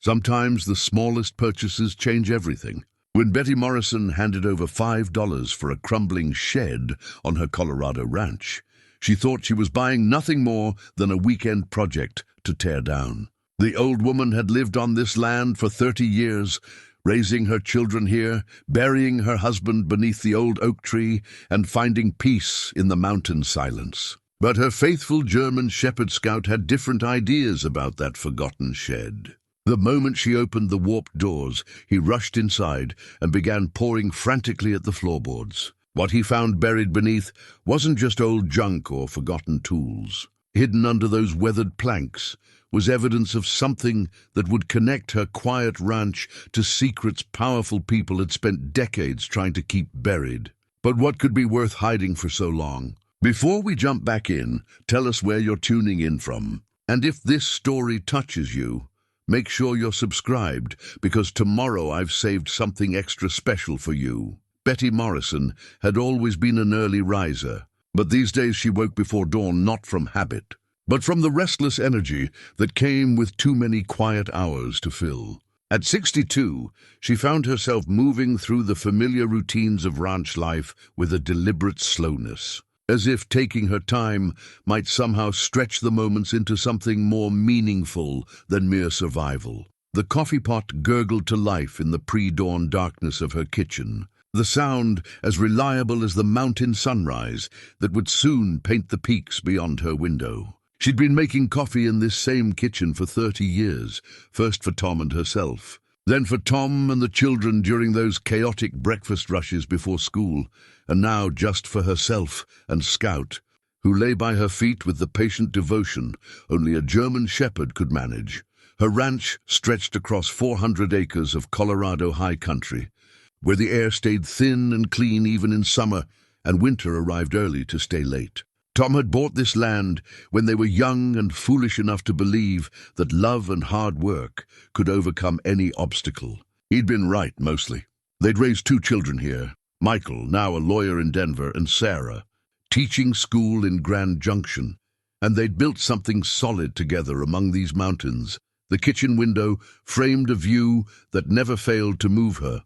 Sometimes the smallest purchases change everything. When Betty Morrison handed over $5 for a crumbling shed on her Colorado ranch, she thought she was buying nothing more than a weekend project to tear down. The old woman had lived on this land for 30 years, raising her children here, burying her husband beneath the old oak tree, and finding peace in the mountain silence. But her faithful German shepherd scout had different ideas about that forgotten shed. The moment she opened the warped doors, he rushed inside and began pawing frantically at the floorboards. What he found buried beneath wasn't just old junk or forgotten tools. Hidden under those weathered planks was evidence of something that would connect her quiet ranch to secrets powerful people had spent decades trying to keep buried. But what could be worth hiding for so long? Before we jump back in, tell us where you're tuning in from. And if this story touches you, make sure you're subscribed, because tomorrow I've saved something extra special for you. Betty Morrison had always been an early riser, but these days she woke before dawn not from habit, but from the restless energy that came with too many quiet hours to fill. At 62, she found herself moving through the familiar routines of ranch life with a deliberate slowness, as if taking her time might somehow stretch the moments into something more meaningful than mere survival. The coffee pot gurgled to life in the pre-dawn darkness of her kitchen, the sound as reliable as the mountain sunrise that would soon paint the peaks beyond her window. She'd been making coffee in this same kitchen for 30 years, first for Tom and herself, then for Tom and the children during those chaotic breakfast rushes before school, and now just for herself and Scout, who lay by her feet with the patient devotion only a German shepherd could manage. Her ranch stretched across 400 acres of Colorado high country, where the air stayed thin and clean even in summer, and winter arrived early to stay late. Tom had bought this land when they were young and foolish enough to believe that love and hard work could overcome any obstacle. He'd been right, mostly. They'd raised 2 children here, Michael, now a lawyer in Denver, and Sarah, teaching school in Grand Junction, and they'd built something solid together among these mountains. The kitchen window framed a view that never failed to move her,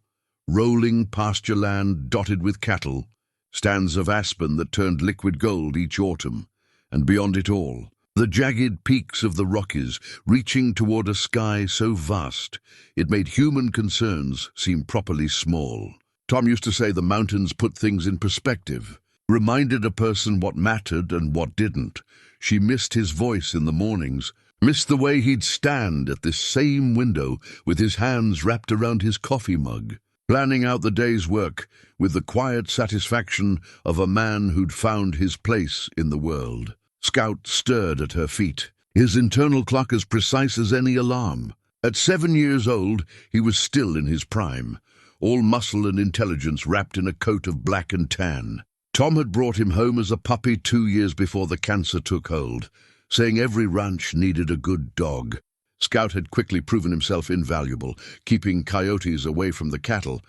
rolling pasture land dotted with cattle, stands of aspen that turned liquid gold each autumn, and beyond it all, the jagged peaks of the Rockies reaching toward a sky so vast it made human concerns seem properly small. Tom used to say the mountains put things in perspective, reminded a person what mattered and what didn't. She missed his voice in the mornings, missed the way he'd stand at this same window with his hands wrapped around his coffee mug, planning out the day's work with the quiet satisfaction of a man who'd found his place in the world. Scout stirred at her feet, his internal clock as precise as any alarm. At 7 years old, he was still in his prime, all muscle and intelligence wrapped in a coat of black and tan. Tom had brought him home as a puppy 2 years before the cancer took hold, saying every ranch needed a good dog. Scout had quickly proven himself invaluable, keeping coyotes away from the cattle,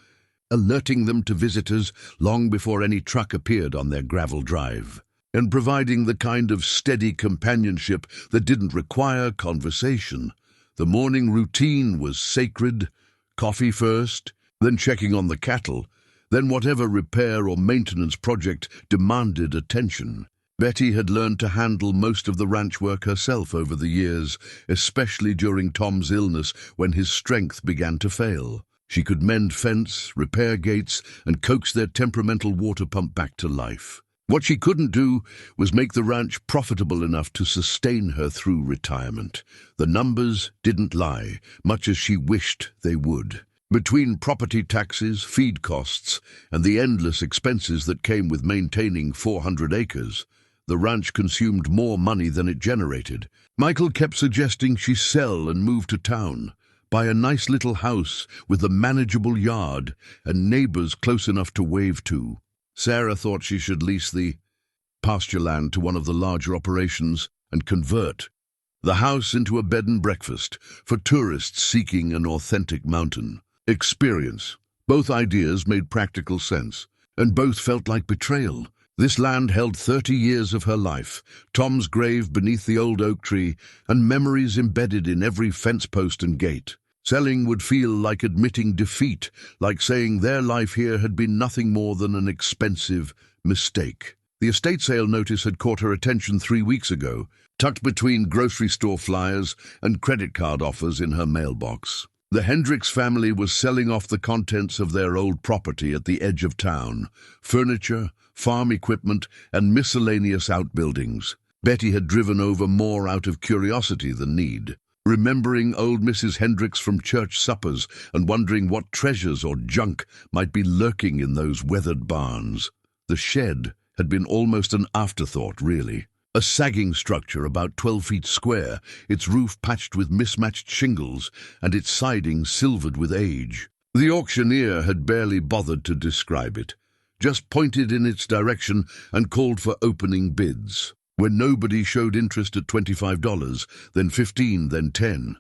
alerting them to visitors long before any truck appeared on their gravel drive, and providing the kind of steady companionship that didn't require conversation. The morning routine was sacred: coffee first, then checking on the cattle, then whatever repair or maintenance project demanded attention. Betty had learned to handle most of the ranch work herself over the years, especially during Tom's illness when his strength began to fail. She could mend fence, repair gates, and coax their temperamental water pump back to life. What she couldn't do was make the ranch profitable enough to sustain her through retirement. The numbers didn't lie, much as she wished they would. Between property taxes, feed costs, and the endless expenses that came with maintaining 400 acres, the ranch consumed more money than it generated. Michael kept suggesting she sell and move to town, buy a nice little house with a manageable yard and neighbors close enough to wave to. Sarah thought she should lease the pasture land to one of the larger operations and convert the house into a bed and breakfast for tourists seeking an authentic mountain experience. Both ideas made practical sense, and both felt like betrayal. This land held 30 years of her life, Tom's grave beneath the old oak tree, and memories embedded in every fence post and gate. Selling would feel like admitting defeat, like saying their life here had been nothing more than an expensive mistake. The estate sale notice had caught her attention 3 weeks ago, tucked between grocery store flyers and credit card offers in her mailbox. The Hendricks family was selling off the contents of their old property at the edge of town: furniture, farm equipment, and miscellaneous outbuildings. Betty had driven over more out of curiosity than need, remembering old Mrs. Hendricks from church suppers and wondering what treasures or junk might be lurking in those weathered barns. The shed had been almost an afterthought, really. A sagging structure about 12 feet square, its roof patched with mismatched shingles and its siding silvered with age. The auctioneer had barely bothered to describe it, just pointed in its direction and called for opening bids. When nobody showed interest at $25, then $15, then $10,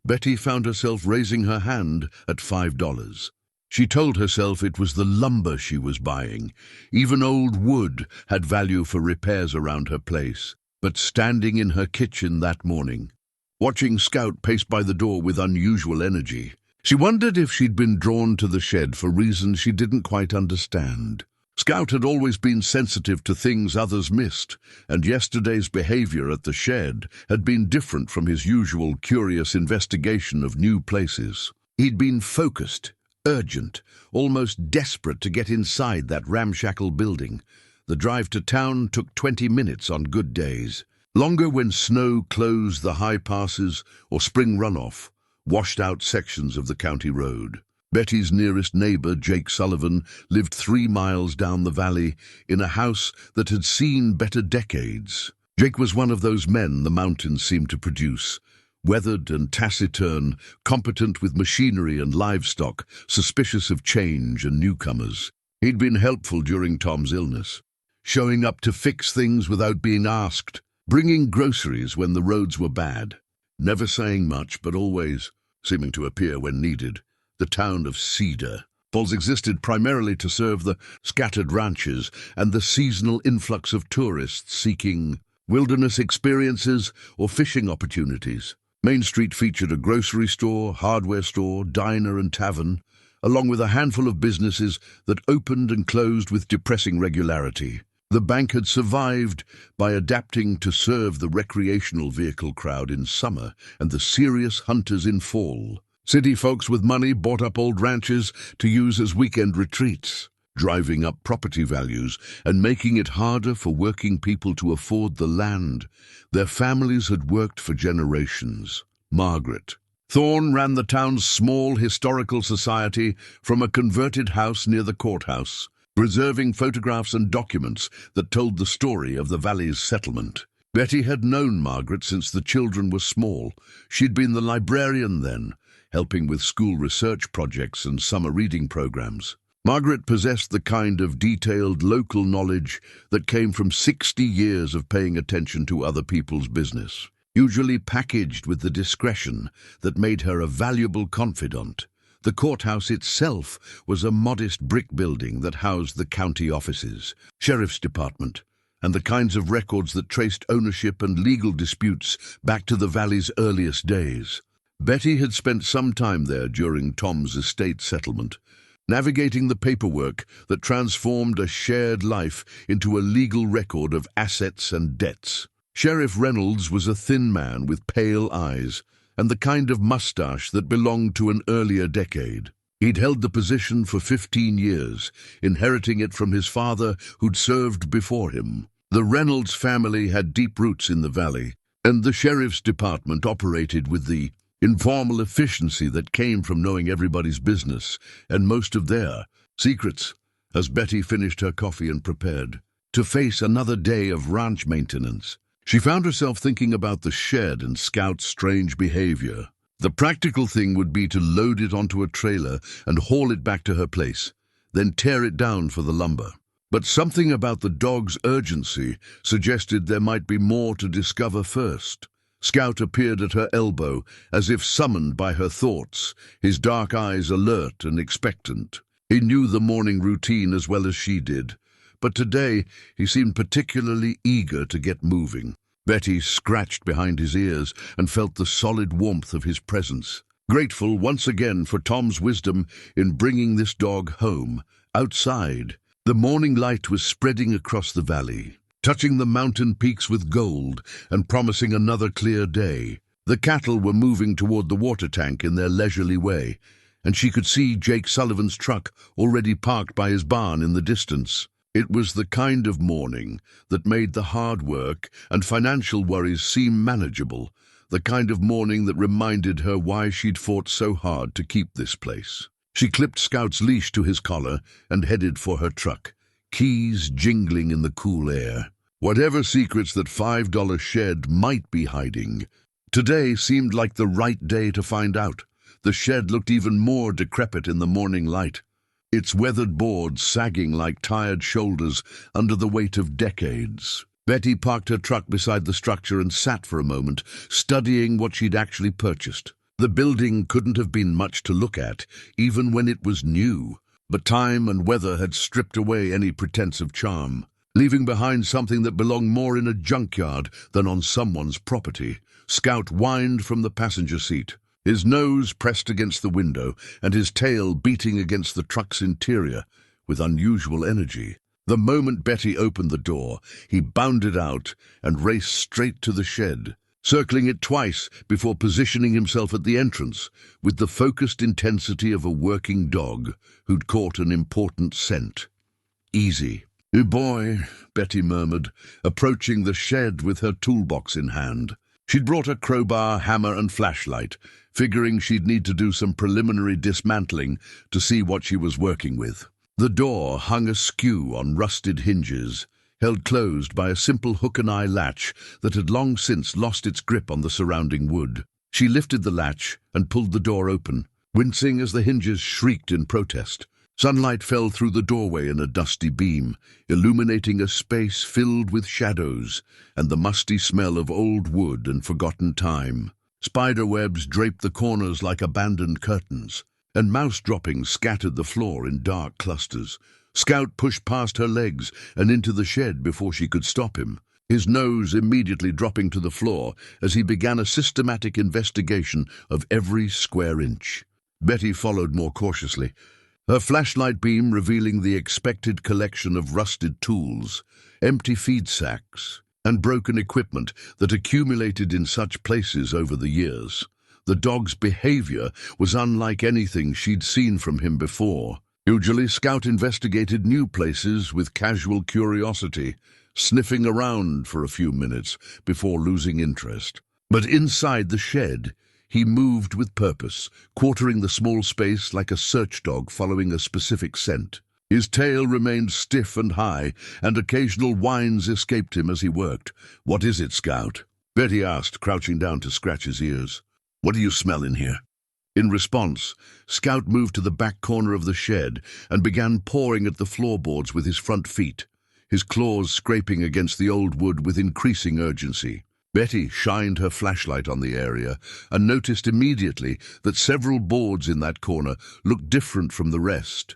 Betty found herself raising her hand at $5. She told herself it was the lumber she was buying. Even old wood had value for repairs around her place. But standing in her kitchen that morning, watching Scout pace by the door with unusual energy, she wondered if she'd been drawn to the shed for reasons she didn't quite understand. Scout had always been sensitive to things others missed, and yesterday's behavior at the shed had been different from his usual curious investigation of new places. He'd been focused, urgent, almost desperate to get inside that ramshackle building. The drive to town took 20 minutes on good days, longer when snow closed the high passes or spring runoff washed out sections of the county road. Betty's nearest neighbor, Jake Sullivan, lived 3 miles down the valley in a house that had seen better decades. Jake was one of those men the mountains seemed to produce, weathered and taciturn, competent with machinery and livestock, suspicious of change and newcomers. He'd been helpful during Tom's illness, showing up to fix things without being asked, bringing groceries when the roads were bad, never saying much but always seeming to appear when needed. The town of Cedar Falls existed primarily to serve the scattered ranches and the seasonal influx of tourists seeking wilderness experiences or fishing opportunities. Main Street featured a grocery store, hardware store, diner and tavern, along with a handful of businesses that opened and closed with depressing regularity. The bank had survived by adapting to serve the recreational vehicle crowd in summer and the serious hunters in fall. City folks with money bought up old ranches to use as weekend retreats, driving up property values and making it harder for working people to afford the land their families had worked for generations. Margaret Thorne ran the town's small historical society from a converted house near the courthouse, preserving photographs and documents that told the story of the valley's settlement. Betty had known Margaret since the children were small. She'd been the librarian then, helping with school research projects and summer reading programs. Margaret possessed the kind of detailed local knowledge that came from 60 years of paying attention to other people's business, usually packaged with the discretion that made her a valuable confidant. The courthouse itself was a modest brick building that housed the county offices, sheriff's department, and the kinds of records that traced ownership and legal disputes back to the valley's earliest days. Betty had spent some time there during Tom's estate settlement, navigating the paperwork that transformed a shared life into a legal record of assets and debts. Sheriff Reynolds was a thin man with pale eyes and the kind of mustache that belonged to an earlier decade. He'd held the position for 15 years, inheriting it from his father who'd served before him. The Reynolds family had deep roots in the valley, and the sheriff's department operated with the informal efficiency that came from knowing everybody's business and most of their secrets. As Betty finished her coffee and prepared to face another day of ranch maintenance, she found herself thinking about the shed and Scout's strange behavior. The practical thing would be to load it onto a trailer and haul it back to her place, then tear it down for the lumber. But something about the dog's urgency suggested there might be more to discover first. Scout appeared at her elbow, as if summoned by her thoughts, his dark eyes alert and expectant. He knew the morning routine as well as she did, but today he seemed particularly eager to get moving. Betty scratched behind his ears and felt the solid warmth of his presence. grateful once again for Tom's wisdom in bringing this dog home. Outside, the morning light was spreading across the valley, touching the mountain peaks with gold and promising another clear day. The cattle were moving toward the water tank in their leisurely way, and she could see Jake Sullivan's truck already parked by his barn in the distance. It was the kind of morning that made the hard work and financial worries seem manageable, the kind of morning that reminded her why she'd fought so hard to keep this place. She clipped Scout's leash to his collar and headed for her truck, keys jingling in the cool air. Whatever secrets that $5 shed might be hiding, today seemed like the right day to find out. The shed looked even more decrepit in the morning light, its weathered boards sagging like tired shoulders under the weight of decades. Betty parked her truck beside the structure and sat for a moment, studying what she'd actually purchased. The building couldn't have been much to look at, even when it was new, but time and weather had stripped away any pretense of charm, leaving behind something that belonged more in a junkyard than on someone's property. Scout whined from the passenger seat, his nose pressed against the window and his tail beating against the truck's interior with unusual energy. The moment Betty opened the door, he bounded out and raced straight to the shed, circling it twice before positioning himself at the entrance with the focused intensity of a working dog who'd caught an important scent. "Easy." "Oh boy," Betty murmured, approaching the shed with her toolbox in hand. She'd brought a crowbar, hammer and flashlight, figuring she'd need to do some preliminary dismantling to see what she was working with. The door hung askew on rusted hinges, held closed by a simple hook-and-eye latch that had long since lost its grip on the surrounding wood. She lifted the latch and pulled the door open, wincing as the hinges shrieked in protest. Sunlight fell through the doorway in a dusty beam, illuminating a space filled with shadows and the musty smell of old wood and forgotten time. Spiderwebs draped the corners like abandoned curtains, and mouse droppings scattered the floor in dark clusters. Scout pushed past her legs and into the shed before she could stop him, his nose immediately dropping to the floor as he began a systematic investigation of every square inch. Betty followed more cautiously, her flashlight beam revealing the expected collection of rusted tools, empty feed sacks, and broken equipment that accumulated in such places over the years. The dog's behavior was unlike anything she'd seen from him before. Usually, Scout investigated new places with casual curiosity, sniffing around for a few minutes before losing interest. But inside the shed, he moved with purpose, quartering the small space like a search dog following a specific scent. His tail remained stiff and high, and occasional whines escaped him as he worked. "What is it, Scout?" Betty asked, crouching down to scratch his ears. "What do you smell in here?" In response, Scout moved to the back corner of the shed and began pawing at the floorboards with his front feet, his claws scraping against the old wood with increasing urgency. Betty shined her flashlight on the area and noticed immediately that several boards in that corner looked different from the rest.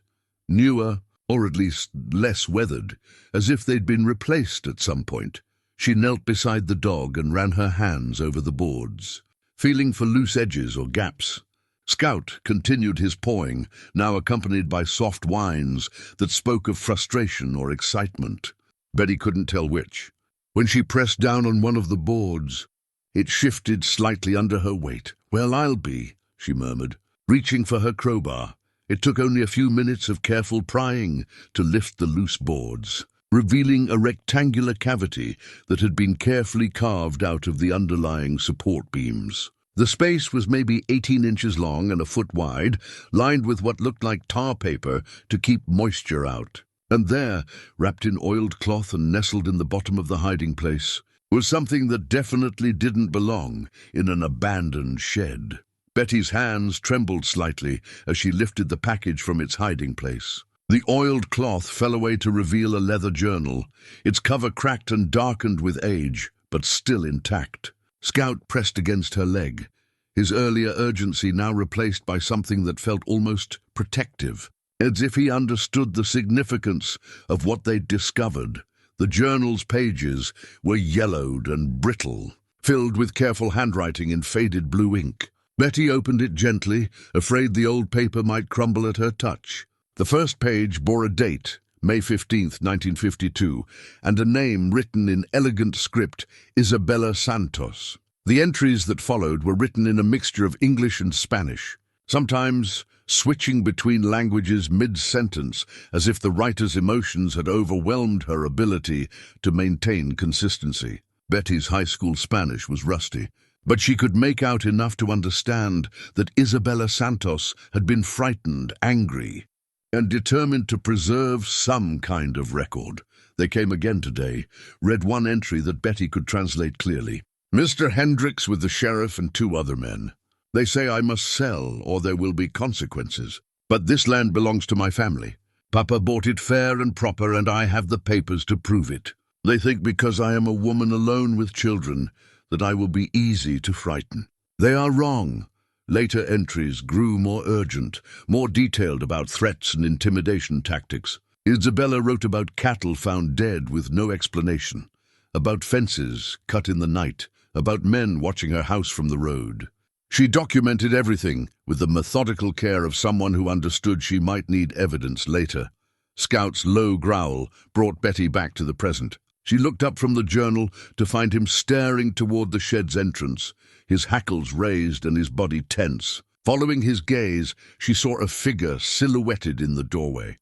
Newer, or at least less weathered, as if they'd been replaced at some point. She knelt beside the dog and ran her hands over the boards, feeling for loose edges or gaps. Scout continued his pawing, now accompanied by soft whines that spoke of frustration or excitement. Betty couldn't tell which. When she pressed down on one of the boards, it shifted slightly under her weight. "Well, I'll be," she murmured, reaching for her crowbar. It took only a few minutes of careful prying to lift the loose boards, revealing a rectangular cavity that had been carefully carved out of the underlying support beams. The space was maybe 18 inches long and a foot wide, lined with what looked like tar paper to keep moisture out. And there, wrapped in oiled cloth and nestled in the bottom of the hiding place, was something that definitely didn't belong in an abandoned shed. Betty's hands trembled slightly as she lifted the package from its hiding place. The oiled cloth fell away to reveal a leather journal, its cover cracked and darkened with age, but still intact. Scout pressed against her leg, his earlier urgency now replaced by something that felt almost protective, as if he understood the significance of what they'd discovered. The journal's pages were yellowed and brittle, filled with careful handwriting in faded blue ink. Betty opened it gently, afraid the old paper might crumble at her touch. The first page bore a date, May 15th, 1952, and a name written in elegant script, Isabella Santos. The entries that followed were written in a mixture of English and Spanish, sometimes switching between languages mid-sentence, as if the writer's emotions had overwhelmed her ability to maintain consistency. Betty's high school Spanish was rusty, but she could make out enough to understand that Isabella Santos had been frightened, angry, and determined to preserve some kind of record. They came again today, read one entry that Betty could translate clearly. Mr. Hendricks with the sheriff and 2 other men. They say I must sell or there will be consequences. But this land belongs to my family. Papa bought it fair and proper and I have the papers to prove it. They think because I am a woman alone with children that I will be easy to frighten. They are wrong. Later entries grew more urgent, more detailed about threats and intimidation tactics. Isabella wrote about cattle found dead with no explanation, about fences cut in the night, about men watching her house from the road. She documented everything with the methodical care of someone who understood she might need evidence later. Scout's low growl brought Betty back to the present. She looked up from the journal to find him staring toward the shed's entrance, his hackles raised and his body tense. Following his gaze, she saw a figure silhouetted in the doorway,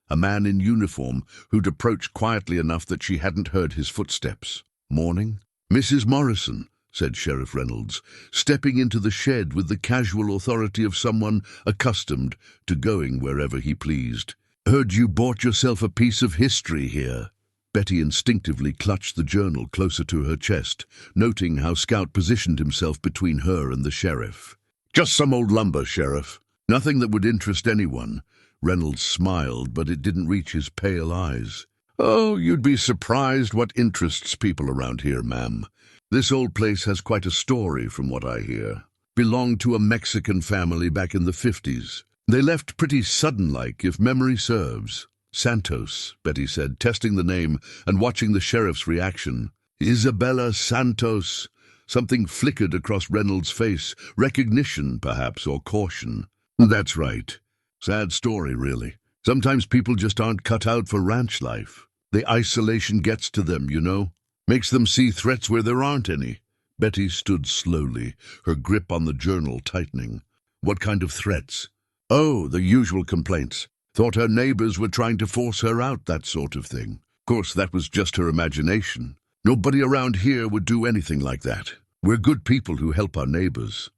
a man in uniform who'd approached quietly enough that she hadn't heard his footsteps. "Morning?" "Mrs. Morrison," said Sheriff Reynolds, stepping into the shed with the casual authority of someone accustomed to going wherever he pleased. "Heard you bought yourself a piece of history here." Betty instinctively clutched the journal closer to her chest, noting how Scout positioned himself between her and the sheriff. "Just some old lumber, Sheriff. Nothing that would interest anyone." Reynolds smiled, but it didn't reach his pale eyes. "Oh, you'd be surprised what interests people around here, ma'am. This old place has quite a story from what I hear. Belonged to a Mexican family back in the 50s. They left pretty sudden-like, if memory serves." "Santos," Betty said, testing the name and watching the sheriff's reaction. "Isabella Santos." Something flickered across Reynolds' face, recognition, perhaps, or caution. "That's right. Sad story, really. Sometimes people just aren't cut out for ranch life. The isolation gets to them, you know. Makes them see threats where there aren't any." Betty stood slowly, her grip on the journal tightening. "What kind of threats?" "Oh, the usual complaints. Thought her neighbors were trying to force her out, that sort of thing. Of course, that was just her imagination. Nobody around here would do anything like that. We're good people who help our neighbors."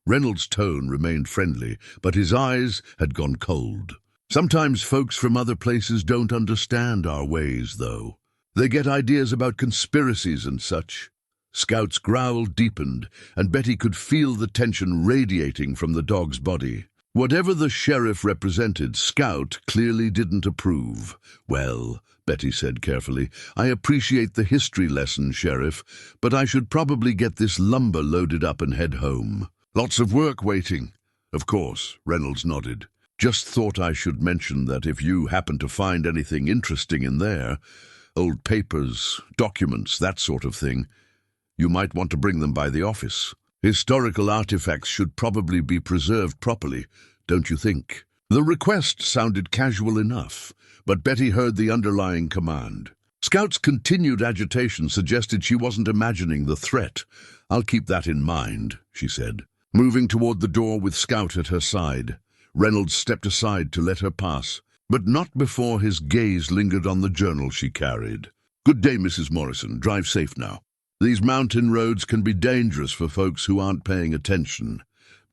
Reynolds' tone remained friendly, but his eyes had gone cold. "Sometimes folks from other places don't understand our ways, though. They get ideas about conspiracies and such." Scout's growl deepened, and Betty could feel the tension radiating from the dog's body. Whatever the sheriff represented, Scout clearly didn't approve. "Well," Betty said carefully, "I appreciate the history lesson, Sheriff, but I should probably get this lumber loaded up and head home. Lots of work waiting." "Of course," Reynolds nodded. "Just thought I should mention that if you happen to find anything interesting in there, old papers, documents, that sort of thing, you might want to bring them by the office. Historical artifacts should probably be preserved properly, don't you think?" The request sounded casual enough, but Betty heard the underlying command. Scout's continued agitation suggested she wasn't imagining the threat. "I'll keep that in mind," she said, moving toward the door with Scout at her side. Reynolds stepped aside to let her pass, but not before his gaze lingered on the journal she carried. "Good day, Mrs. Morrison. Drive safe now. These mountain roads can be dangerous for folks who aren't paying attention."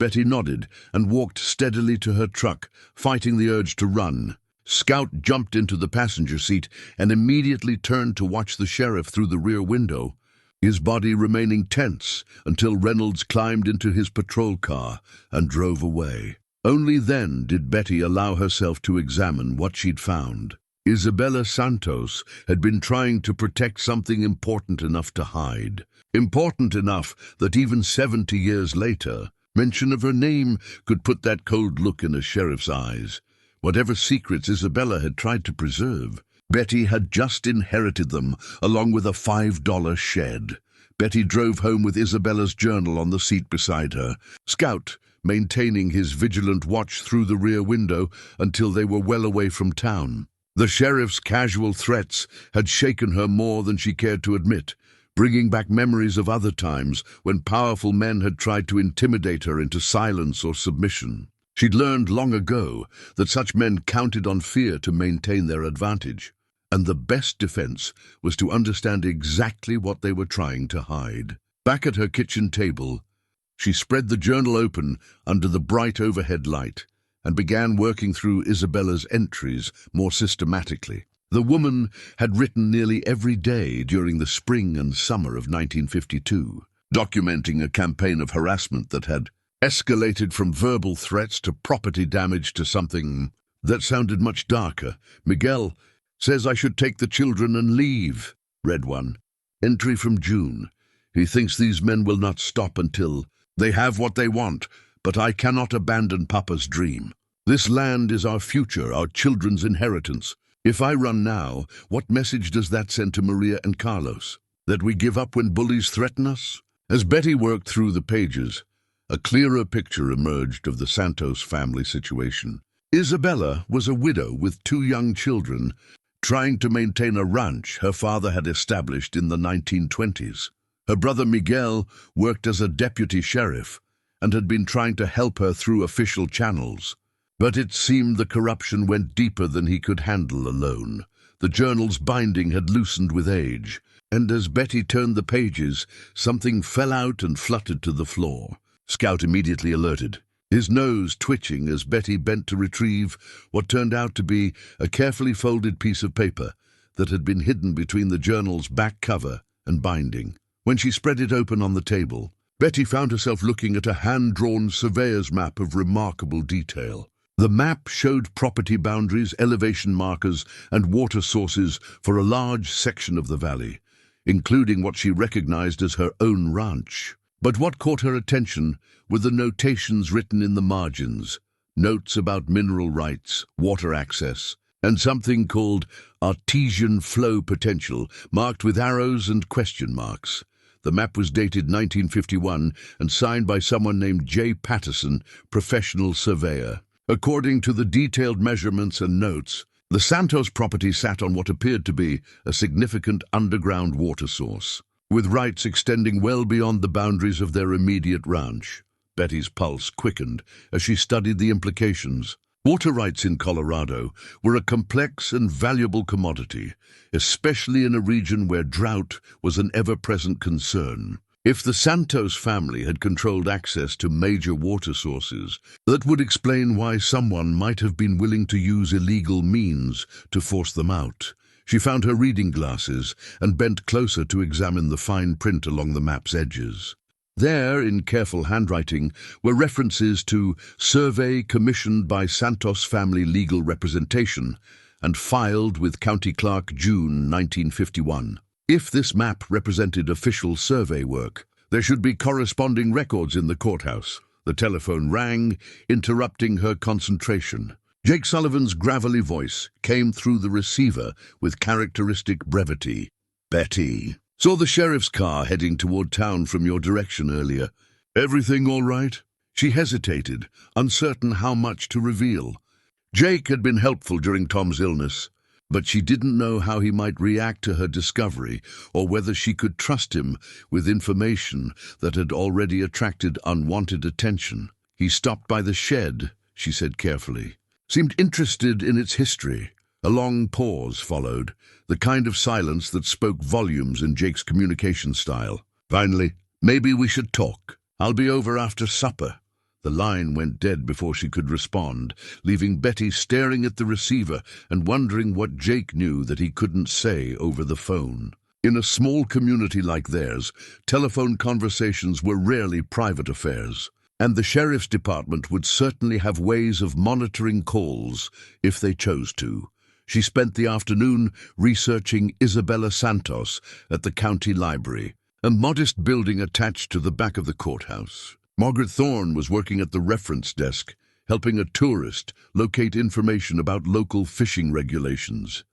Betty nodded and walked steadily to her truck, fighting the urge to run. Scout jumped into the passenger seat and immediately turned to watch the sheriff through the rear window, his body remaining tense until Reynolds climbed into his patrol car and drove away. Only then did Betty allow herself to examine what she'd found. Isabella Santos had been trying to protect something important enough to hide. Important enough that even 70 years later, mention of her name could put that cold look in a sheriff's eyes. Whatever secrets Isabella had tried to preserve, Betty had just inherited them, along with a $5 shed. Betty drove home with Isabella's journal on the seat beside her, Scout maintaining his vigilant watch through the rear window until they were well away from town. The sheriff's casual threats had shaken her more than she cared to admit, bringing back memories of other times when powerful men had tried to intimidate her into silence or submission. She'd learned long ago that such men counted on fear to maintain their advantage, and the best defense was to understand exactly what they were trying to hide. Back at her kitchen table, she spread the journal open under the bright overhead light and began working through Isabella's entries more systematically. The woman had written nearly every day during the spring and summer of 1952, documenting a campaign of harassment that had escalated from verbal threats to property damage to something that sounded much darker. "Miguel says I should take the children and leave," read one. Entry from June. "He thinks these men will not stop until they have what they want, but I cannot abandon Papa's dream. This land is our future, our children's inheritance. If I run now, what message does that send to Maria and Carlos? That we give up when bullies threaten us?" As Betty worked through the pages, a clearer picture emerged of the Santos family situation. Isabella was a widow with 2 young children, trying to maintain a ranch her father had established in the 1920s. Her brother Miguel worked as a deputy sheriff and had been trying to help her through official channels. But it seemed the corruption went deeper than he could handle alone. The journal's binding had loosened with age, and as Betty turned the pages, something fell out and fluttered to the floor. Scout immediately alerted, his nose twitching as Betty bent to retrieve what turned out to be a carefully folded piece of paper that had been hidden between the journal's back cover and binding. When she spread it open on the table, Betty found herself looking at a hand-drawn surveyor's map of remarkable detail. The map showed property boundaries, elevation markers, and water sources for a large section of the valley, including what she recognized as her own ranch. But what caught her attention were the notations written in the margins, notes about mineral rights, water access, and something called artesian flow potential, marked with arrows and question marks. The map was dated 1951 and signed by someone named J. Patterson, professional surveyor. According to the detailed measurements and notes, the Santos property sat on what appeared to be a significant underground water source, with rights extending well beyond the boundaries of their immediate ranch. Betty's pulse quickened as she studied the implications. Water rights in Colorado were a complex and valuable commodity, especially in a region where drought was an ever-present concern. If the Santos family had controlled access to major water sources, that would explain why someone might have been willing to use illegal means to force them out. She found her reading glasses and bent closer to examine the fine print along the map's edges. There, in careful handwriting, were references to survey commissioned by Santos family legal representation and filed with County Clerk June 1951. If this map represented official survey work, there should be corresponding records in the courthouse. The telephone rang, interrupting her concentration. Jake Sullivan's gravelly voice came through the receiver with characteristic brevity. "Betty, saw the sheriff's car heading toward town from your direction earlier. Everything all right?" She hesitated, uncertain how much to reveal. Jake had been helpful during Tom's illness, but she didn't know how he might react to her discovery or whether she could trust him with information that had already attracted unwanted attention. "He stopped by the shed," she said carefully. "Seemed interested in its history." A long pause followed, the kind of silence that spoke volumes in Jake's communication style. Finally, "Maybe we should talk. I'll be over after supper." The line went dead before she could respond, leaving Betty staring at the receiver and wondering what Jake knew that he couldn't say over the phone. In a small community like theirs, telephone conversations were rarely private affairs, and the sheriff's department would certainly have ways of monitoring calls if they chose to. She spent the afternoon researching Isabella Santos at the county library, a modest building attached to the back of the courthouse. Margaret Thorne was working at the reference desk, helping a tourist locate information about local fishing regulations.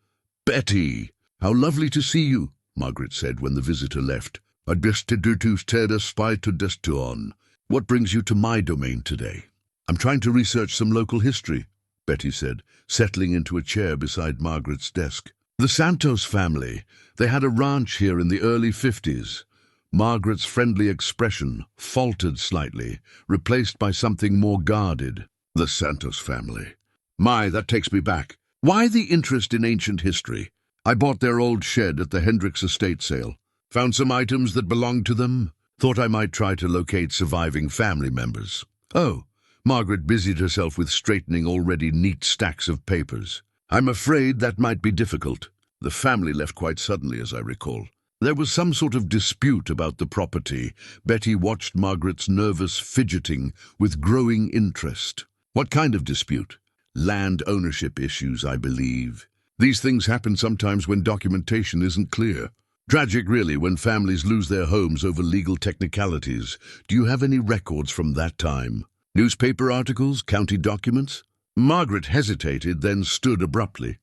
"Betty, how lovely to see you," Margaret said when the visitor left. I'd best to do to stare a spy to destuon. What brings you to my domain today? I'm trying to research some local history, Betty said, settling into a chair beside Margaret's desk. The Santos family. They had a ranch here in the early 50s. Margaret's friendly expression faltered slightly, replaced by something more guarded. The Santos family. My, that takes me back. Why the interest in ancient history? I bought their old shed at the Hendricks estate sale. Found some items that belonged to them. Thought I might try to locate surviving family members. Oh, Margaret busied herself with straightening already neat stacks of papers. I'm afraid that might be difficult. The family left quite suddenly, as I recall. There was some sort of dispute about the property. Betty watched Margaret's nervous fidgeting with growing interest. What kind of dispute? Land ownership issues, I believe. These things happen sometimes when documentation isn't clear. Tragic, really, when families lose their homes over legal technicalities. Do you have any records from that time? Newspaper articles? County documents? Margaret hesitated, then stood abruptly.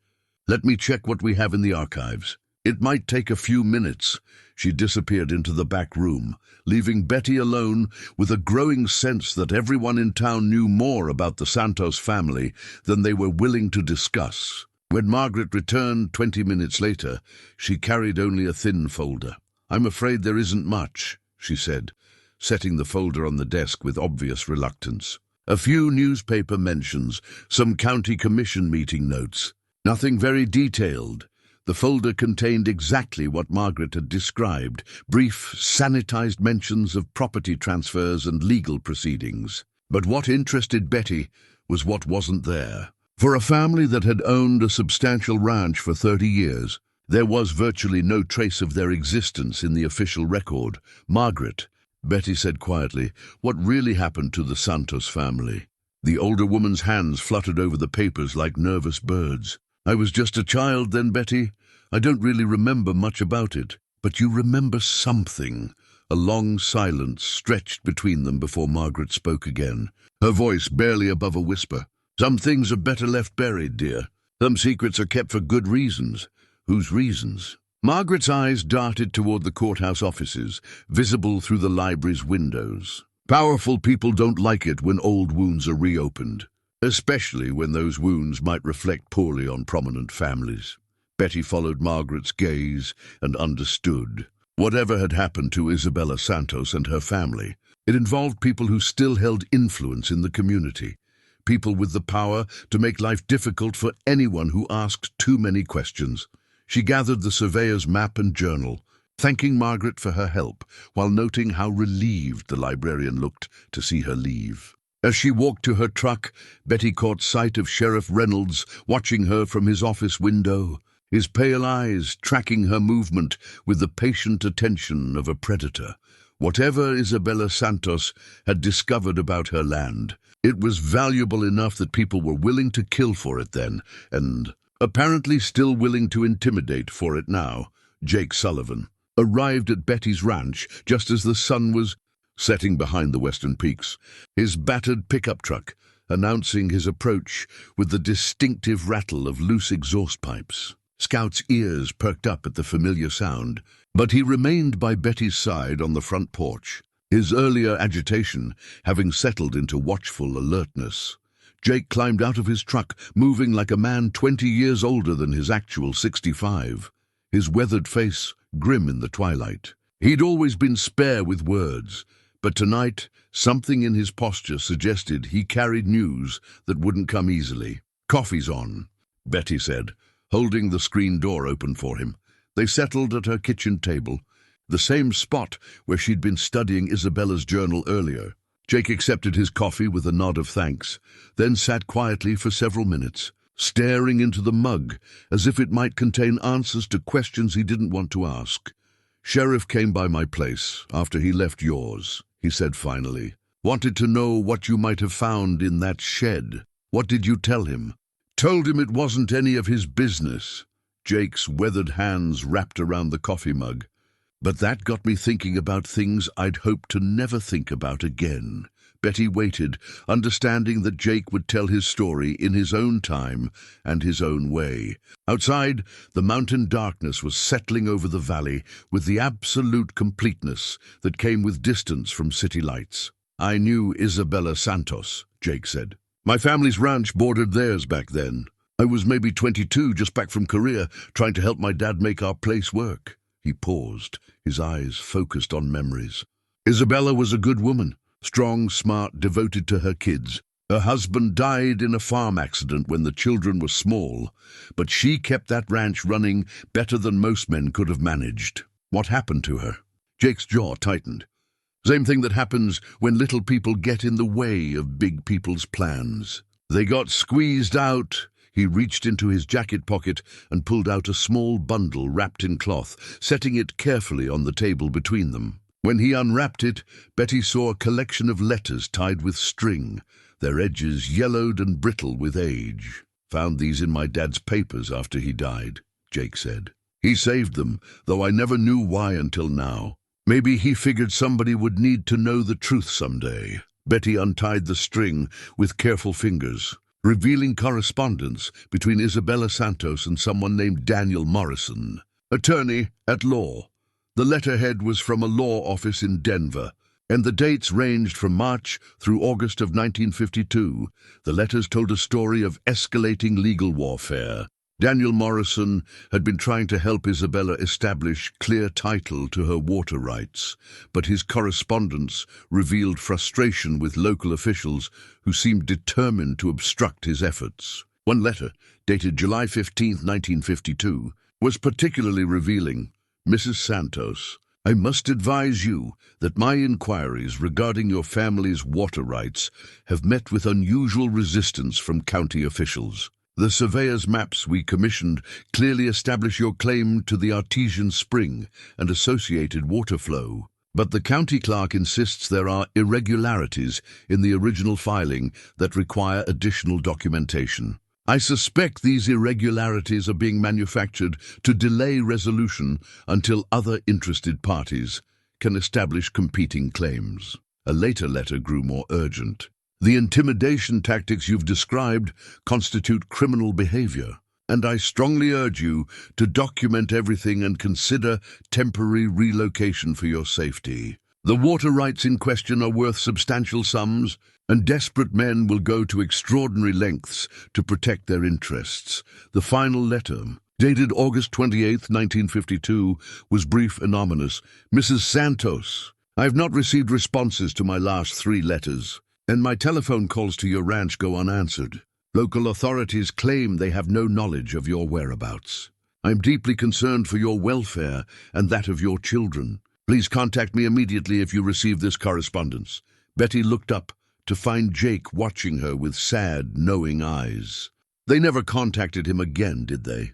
Let me check what we have in the archives. It might take a few minutes. She disappeared into the back room, leaving Betty alone with a growing sense that everyone in town knew more about the Santos family than they were willing to discuss. When Margaret returned 20 minutes later, she carried only a thin folder. I'm afraid there isn't much, she said, setting the folder on the desk with obvious reluctance. A few newspaper mentions, some county commission meeting notes. Nothing very detailed. The folder contained exactly what Margaret had described, brief, sanitized mentions of property transfers and legal proceedings. But what interested Betty was what wasn't there. For a family that had owned a substantial ranch for 30 years, there was virtually no trace of their existence in the official record. Margaret, Betty said quietly, what really happened to the Santos family? The older woman's hands fluttered over the papers like nervous birds. I was just a child then, Betty. I don't really remember much about it. But you remember something. A long silence stretched between them before Margaret spoke again, her voice barely above a whisper. Some things are better left buried, dear. Some secrets are kept for good reasons. Whose reasons? Margaret's eyes darted toward the courthouse offices, visible through the library's windows. Powerful people don't like it when old wounds are reopened, especially when those wounds might reflect poorly on prominent families. Betty followed Margaret's gaze and understood. Whatever had happened to Isabella Santos and her family, it involved people who still held influence in the community. People with the power to make life difficult for anyone who asked too many questions. She gathered the surveyor's map and journal, thanking Margaret for her help, while noting how relieved the librarian looked to see her leave. As she walked to her truck, Betty caught sight of Sheriff Reynolds watching her from his office window, his pale eyes tracking her movement with the patient attention of a predator. Whatever Isabella Santos had discovered about her land, it was valuable enough that people were willing to kill for it then, and apparently still willing to intimidate for it now. Jake Sullivan arrived at Betty's ranch just as the sun was setting behind the western peaks, his battered pickup truck announcing his approach with the distinctive rattle of loose exhaust pipes. Scout's ears perked up at the familiar sound, but he remained by Betty's side on the front porch, his earlier agitation having settled into watchful alertness. Jake climbed out of his truck, moving like a man 20 years older than his actual 65, his weathered face grim in the twilight. He'd always been spare with words, but tonight something in his posture suggested he carried news that wouldn't come easily. "Coffee's on," Betty said, holding the screen door open for him. They settled at her kitchen table, the same spot where she'd been studying Isabella's journal earlier. Jake accepted his coffee with a nod of thanks, then sat quietly for several minutes, staring into the mug as if it might contain answers to questions he didn't want to ask. "Sheriff came by my place after he left yours," he said finally. "Wanted to know what you might have found in that shed. What did you tell him?" "Told him it wasn't any of his business." Jake's weathered hands wrapped around the coffee mug. "But that got me thinking about things I'd hoped to never think about again," Betty waited, understanding that Jake would tell his story in his own time and his own way. Outside, the mountain darkness was settling over the valley with the absolute completeness that came with distance from city lights. "I knew Isabella Santos," Jake said. "My family's ranch bordered theirs back then. I was maybe 22, just back from Korea, trying to help my dad make our place work." He paused, his eyes focused on memories. "Isabella was a good woman. Strong, smart, devoted to her kids. Her husband died in a farm accident when the children were small, but she kept that ranch running better than most men could have managed." "What happened to her?" Jake's jaw tightened. "Same thing that happens when little people get in the way of big people's plans. They got squeezed out." He reached into his jacket pocket and pulled out a small bundle wrapped in cloth, setting it carefully on the table between them. When he unwrapped it, Betty saw a collection of letters tied with string, their edges yellowed and brittle with age. "Found these in my dad's papers after he died," Jake said. "He saved them, though I never knew why until now. Maybe he figured somebody would need to know the truth someday." Betty untied the string with careful fingers, revealing correspondence between Isabella Santos and someone named Daniel Morrison, attorney at law. The letterhead was from a law office in Denver, and the dates ranged from March through August of 1952. The letters told a story of escalating legal warfare. Daniel Morrison had been trying to help Isabella establish clear title to her water rights, but his correspondence revealed frustration with local officials who seemed determined to obstruct his efforts. One letter, dated July 15, 1952, was particularly revealing. "Mrs. Santos, I must advise you that my inquiries regarding your family's water rights have met with unusual resistance from county officials. The surveyor's maps we commissioned clearly establish your claim to the artesian spring and associated water flow, but the county clerk insists there are irregularities in the original filing that require additional documentation. I suspect these irregularities are being manufactured to delay resolution until other interested parties can establish competing claims." A later letter grew more urgent. "The intimidation tactics you've described constitute criminal behavior, and I strongly urge you to document everything and consider temporary relocation for your safety. The water rights in question are worth substantial sums, and desperate men will go to extraordinary lengths to protect their interests." The final letter, dated August 28, 1952, was brief and ominous. "Mrs. Santos, I have not received responses to my last 3 letters, and my telephone calls to your ranch go unanswered. Local authorities claim they have no knowledge of your whereabouts. I am deeply concerned for your welfare and that of your children. Please contact me immediately if you receive this correspondence." Betty looked up to find Jake watching her with sad, knowing eyes. "They never contacted him again, did they?"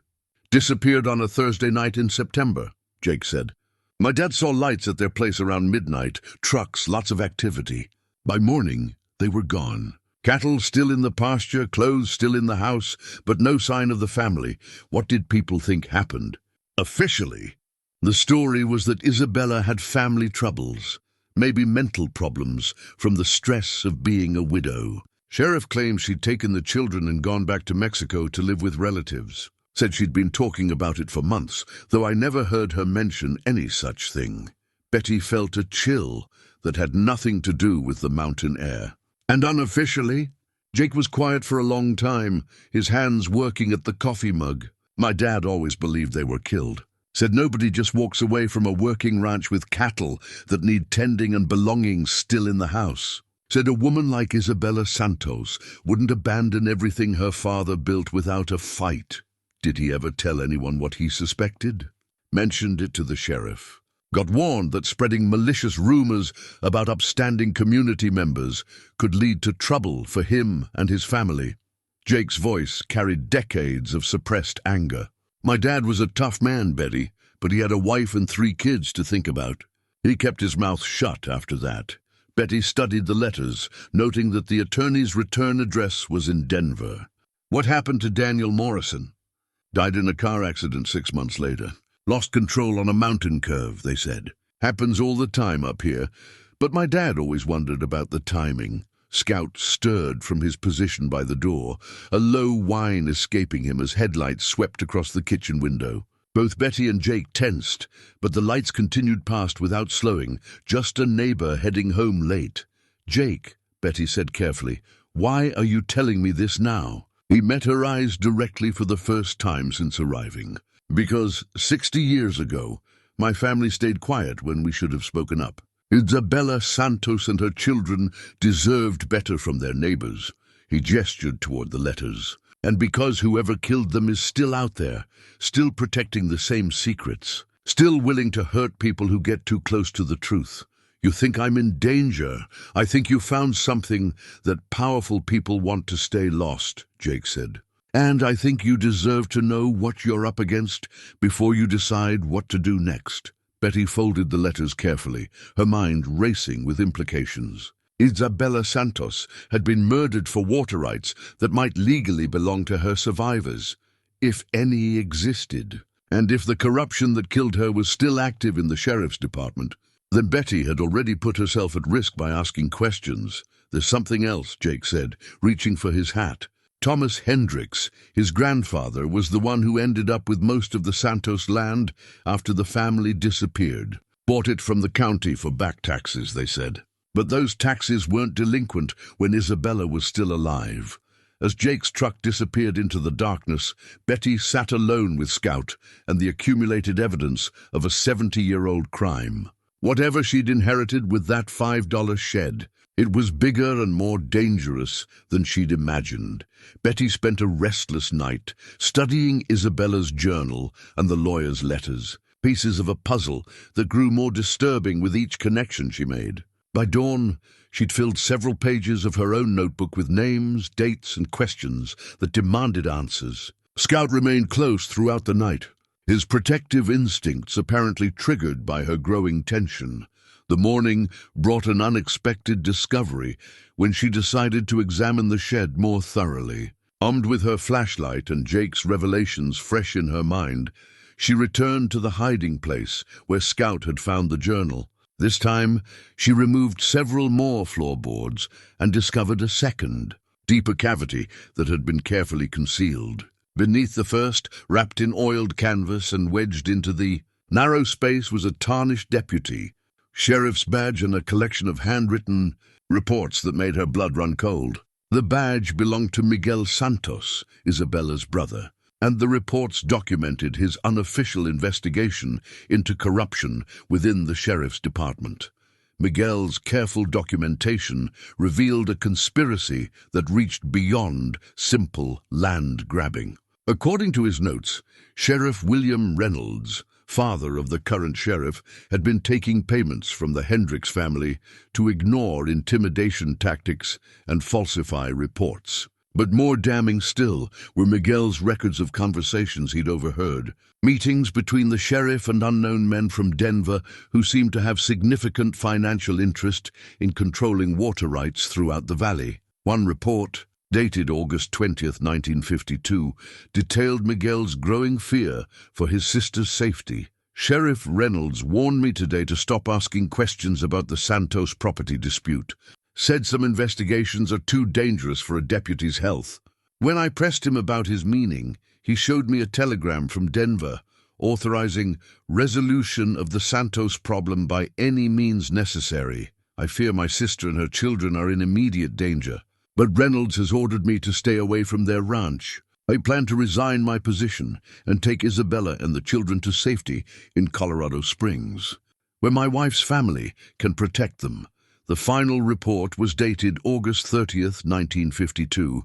"Disappeared on a Thursday night in September," Jake said. "My dad saw lights at their place around midnight, trucks, lots of activity. By morning, they were gone. Cattle still in the pasture, clothes still in the house, but no sign of the family. What did people think happened?" Officially, the story was that Isabella had family troubles, maybe mental problems from the stress of being a widow. Sheriff claims she'd taken the children and gone back to Mexico to live with relatives. Said she'd been talking about it for months, though I never heard her mention any such thing. Betty felt a chill that had nothing to do with the mountain air. And unofficially, Jake was quiet for a long time, his hands working at the coffee mug. "My dad always believed they were killed. Said nobody just walks away from a working ranch with cattle that need tending and belongings still in the house. Said a woman like Isabella Santos wouldn't abandon everything her father built without a fight. Did he ever tell anyone what he suspected? Mentioned it to the sheriff. Got warned that spreading malicious rumors about upstanding community members could lead to trouble for him and his family." Jake's voice carried decades of suppressed anger. "My dad was a tough man, Betty, but he had a wife and 3 kids to think about. He kept his mouth shut after that." Betty studied the letters, noting that the attorney's return address was in Denver. "What happened to Daniel Morrison?" "Died in a car accident 6 months later. Lost control on a mountain curve," they said. "Happens all the time up here, But my dad always wondered about the timing. Scout stirred from his position by the door, a low whine escaping him as headlights swept across the kitchen window. Both Betty and Jake tensed, but the lights continued past without slowing, just a neighbor heading home late. "Jake," Betty said carefully, "why are you telling me this now?" He met her eyes directly for the first time since arriving. "Because 60 years ago, my family stayed quiet when we should have spoken up. Isabella Santos and her children deserved better from their neighbors." He gestured toward the letters. "And because whoever killed them is still out there, still protecting the same secrets, still willing to hurt people who get too close to the truth. You think I'm in danger. I think you found something that powerful people want to stay lost," Jake said. "And I think you deserve to know what you're up against before you decide what to do next." Betty folded the letters carefully, her mind racing with implications. Isabella Santos had been murdered for water rights that might legally belong to her survivors, if any existed. And if the corruption that killed her was still active in the sheriff's department, then Betty had already put herself at risk by asking questions. "There's something else," Jake said, reaching for his hat. "Thomas Hendricks, his grandfather, was the one who ended up with most of the Santos land after the family disappeared. Bought it from the county for back taxes, they said. But those taxes weren't delinquent when Isabella was still alive." As Jake's truck disappeared into the darkness, Betty sat alone with Scout and the accumulated evidence of a 70-year-old crime. Whatever she'd inherited with that $5 shed, it was bigger and more dangerous than she'd imagined. Betty spent a restless night studying Isabella's journal and the lawyer's letters, pieces of a puzzle that grew more disturbing with each connection she made. By dawn, she'd filled several pages of her own notebook with names, dates, and questions that demanded answers. Scout remained close throughout the night, his protective instincts apparently triggered by her growing tension. The morning brought an unexpected discovery when she decided to examine the shed more thoroughly. Armed with her flashlight and Jake's revelations fresh in her mind, she returned to the hiding place where Scout had found the journal. This time, she removed several more floorboards and discovered a second, deeper cavity that had been carefully concealed. Beneath the first, wrapped in oiled canvas and wedged into the narrow space, was a tarnished deputy, sheriff's badge, and a collection of handwritten reports that made her blood run cold. The badge belonged to Miguel Santos, Isabella's brother, and the reports documented his unofficial investigation into corruption within the sheriff's department. Miguel's careful documentation revealed a conspiracy that reached beyond simple land grabbing. According to his notes, Sheriff William Reynolds, father of the current sheriff, had been taking payments from the Hendricks family to ignore intimidation tactics and falsify reports. But more damning still were Miguel's records of conversations he'd overheard, meetings between the sheriff and unknown men from Denver who seemed to have significant financial interest in controlling water rights throughout the valley. One report, dated August 20th, 1952, detailed Miguel's growing fear for his sister's safety. "Sheriff Reynolds warned me today to stop asking questions about the Santos property dispute. Said some investigations are too dangerous for a deputy's health. When I pressed him about his meaning, he showed me a telegram from Denver authorizing resolution of the Santos problem by any means necessary. I fear my sister and her children are in immediate danger, but Reynolds has ordered me to stay away from their ranch. I plan to resign my position and take Isabella and the children to safety in Colorado Springs, where my wife's family can protect them." The final report was dated August 30th, 1952,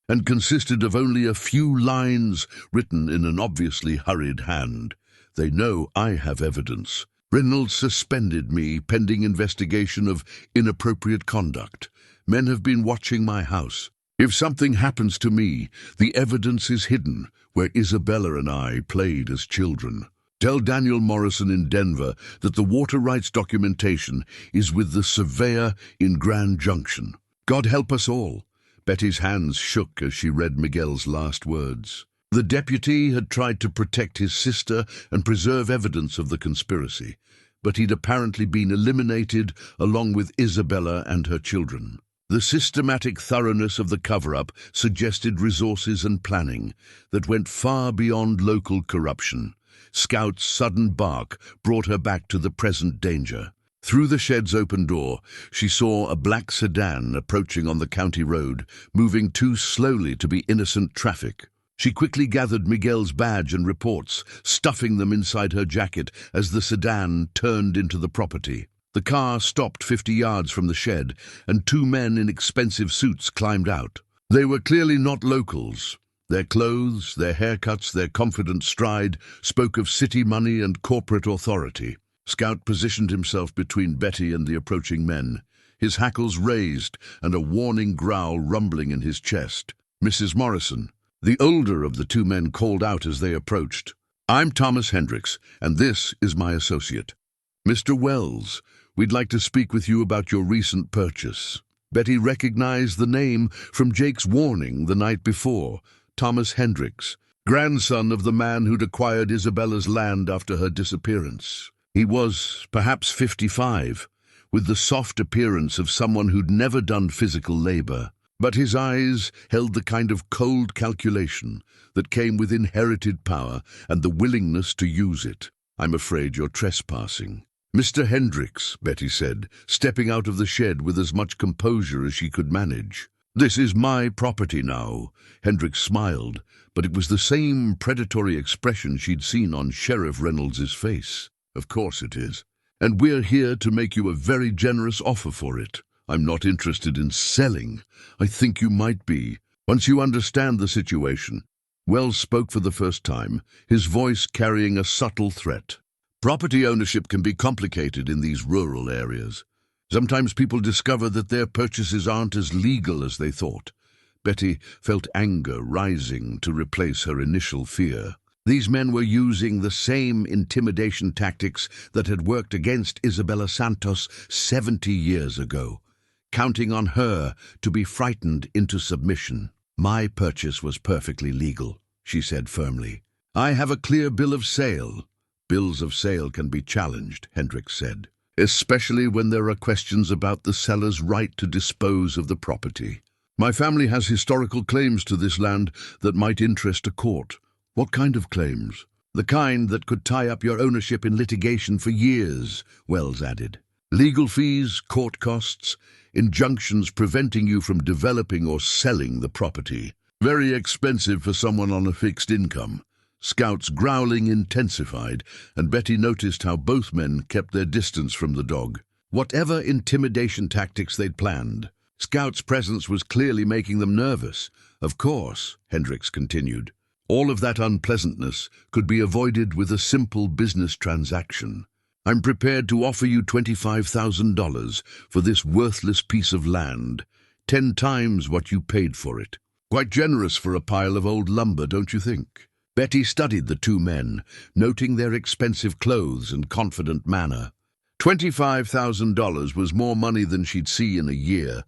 and consisted of only a few lines written in an obviously hurried hand. "They know I have evidence. Reynolds suspended me pending investigation of inappropriate conduct. Men have been watching my house. If something happens to me, the evidence is hidden where Isabella and I played as children. Tell Daniel Morrison in Denver that the water rights documentation is with the surveyor in Grand Junction. God help us all." Betty's hands shook as she read Miguel's last words. The deputy had tried to protect his sister and preserve evidence of the conspiracy, but he'd apparently been eliminated along with Isabella and her children. The systematic thoroughness of the cover-up suggested resources and planning that went far beyond local corruption. Scout's sudden bark brought her back to the present danger. Through the shed's open door, she saw a black sedan approaching on the county road, moving too slowly to be innocent traffic. She quickly gathered Miguel's badge and reports, stuffing them inside her jacket as the sedan turned into the property. The car stopped 50 yards from the shed, and two men in expensive suits climbed out. They were clearly not locals. Their clothes, their haircuts, their confident stride spoke of city money and corporate authority. Scout positioned himself between Betty and the approaching men, his hackles raised and a warning growl rumbling in his chest. "Mrs. Morrison," the older of the two men called out as they approached. "I'm Thomas Hendricks, and this is my associate. Mr. Wells, we'd like to speak with you about your recent purchase." Betty recognized the name from Jake's warning the night before. Thomas Hendricks, grandson of the man who'd acquired Isabella's land after her disappearance. He was perhaps 55, with the soft appearance of someone who'd never done physical labor, but his eyes held the kind of cold calculation that came with inherited power and the willingness to use it. "I'm afraid you're trespassing." "Mr. Hendricks," Betty said, stepping out of the shed with as much composure as she could manage. "This is my property now." Hendricks smiled, but it was the same predatory expression she'd seen on Sheriff Reynolds's face. "Of course it is. And we're here to make you a very generous offer for it. I'm not interested in selling. I think you might be. Once you understand the situation." Wells spoke for the first time, his voice carrying a subtle threat. "Property ownership can be complicated in these rural areas. Sometimes people discover that their purchases aren't as legal as they thought." Betty felt anger rising to replace her initial fear. These men were using the same intimidation tactics that had worked against Isabella Santos 70 years ago, counting on her to be frightened into submission. "My purchase was perfectly legal," she said firmly. "I have a clear bill of sale." "Bills of sale can be challenged," Hendricks said, "especially when there are questions about the seller's right to dispose of the property. My family has historical claims to this land that might interest a court." "What kind of claims?" "The kind that could tie up your ownership in litigation for years," Wells added. "Legal fees, court costs, injunctions preventing you from developing or selling the property. Very expensive for someone on a fixed income." Scout's growling intensified, and Betty noticed how both men kept their distance from the dog. Whatever intimidation tactics they'd planned, Scout's presence was clearly making them nervous. "Of course," Hendricks continued, "all of that unpleasantness could be avoided with a simple business transaction. I'm prepared to offer you $25,000 for this worthless piece of land, 10 times what you paid for it. Quite generous for a pile of old lumber, don't you think?" Betty studied the two men, noting their expensive clothes and confident manner. $25,000 was more money than she'd see in a year,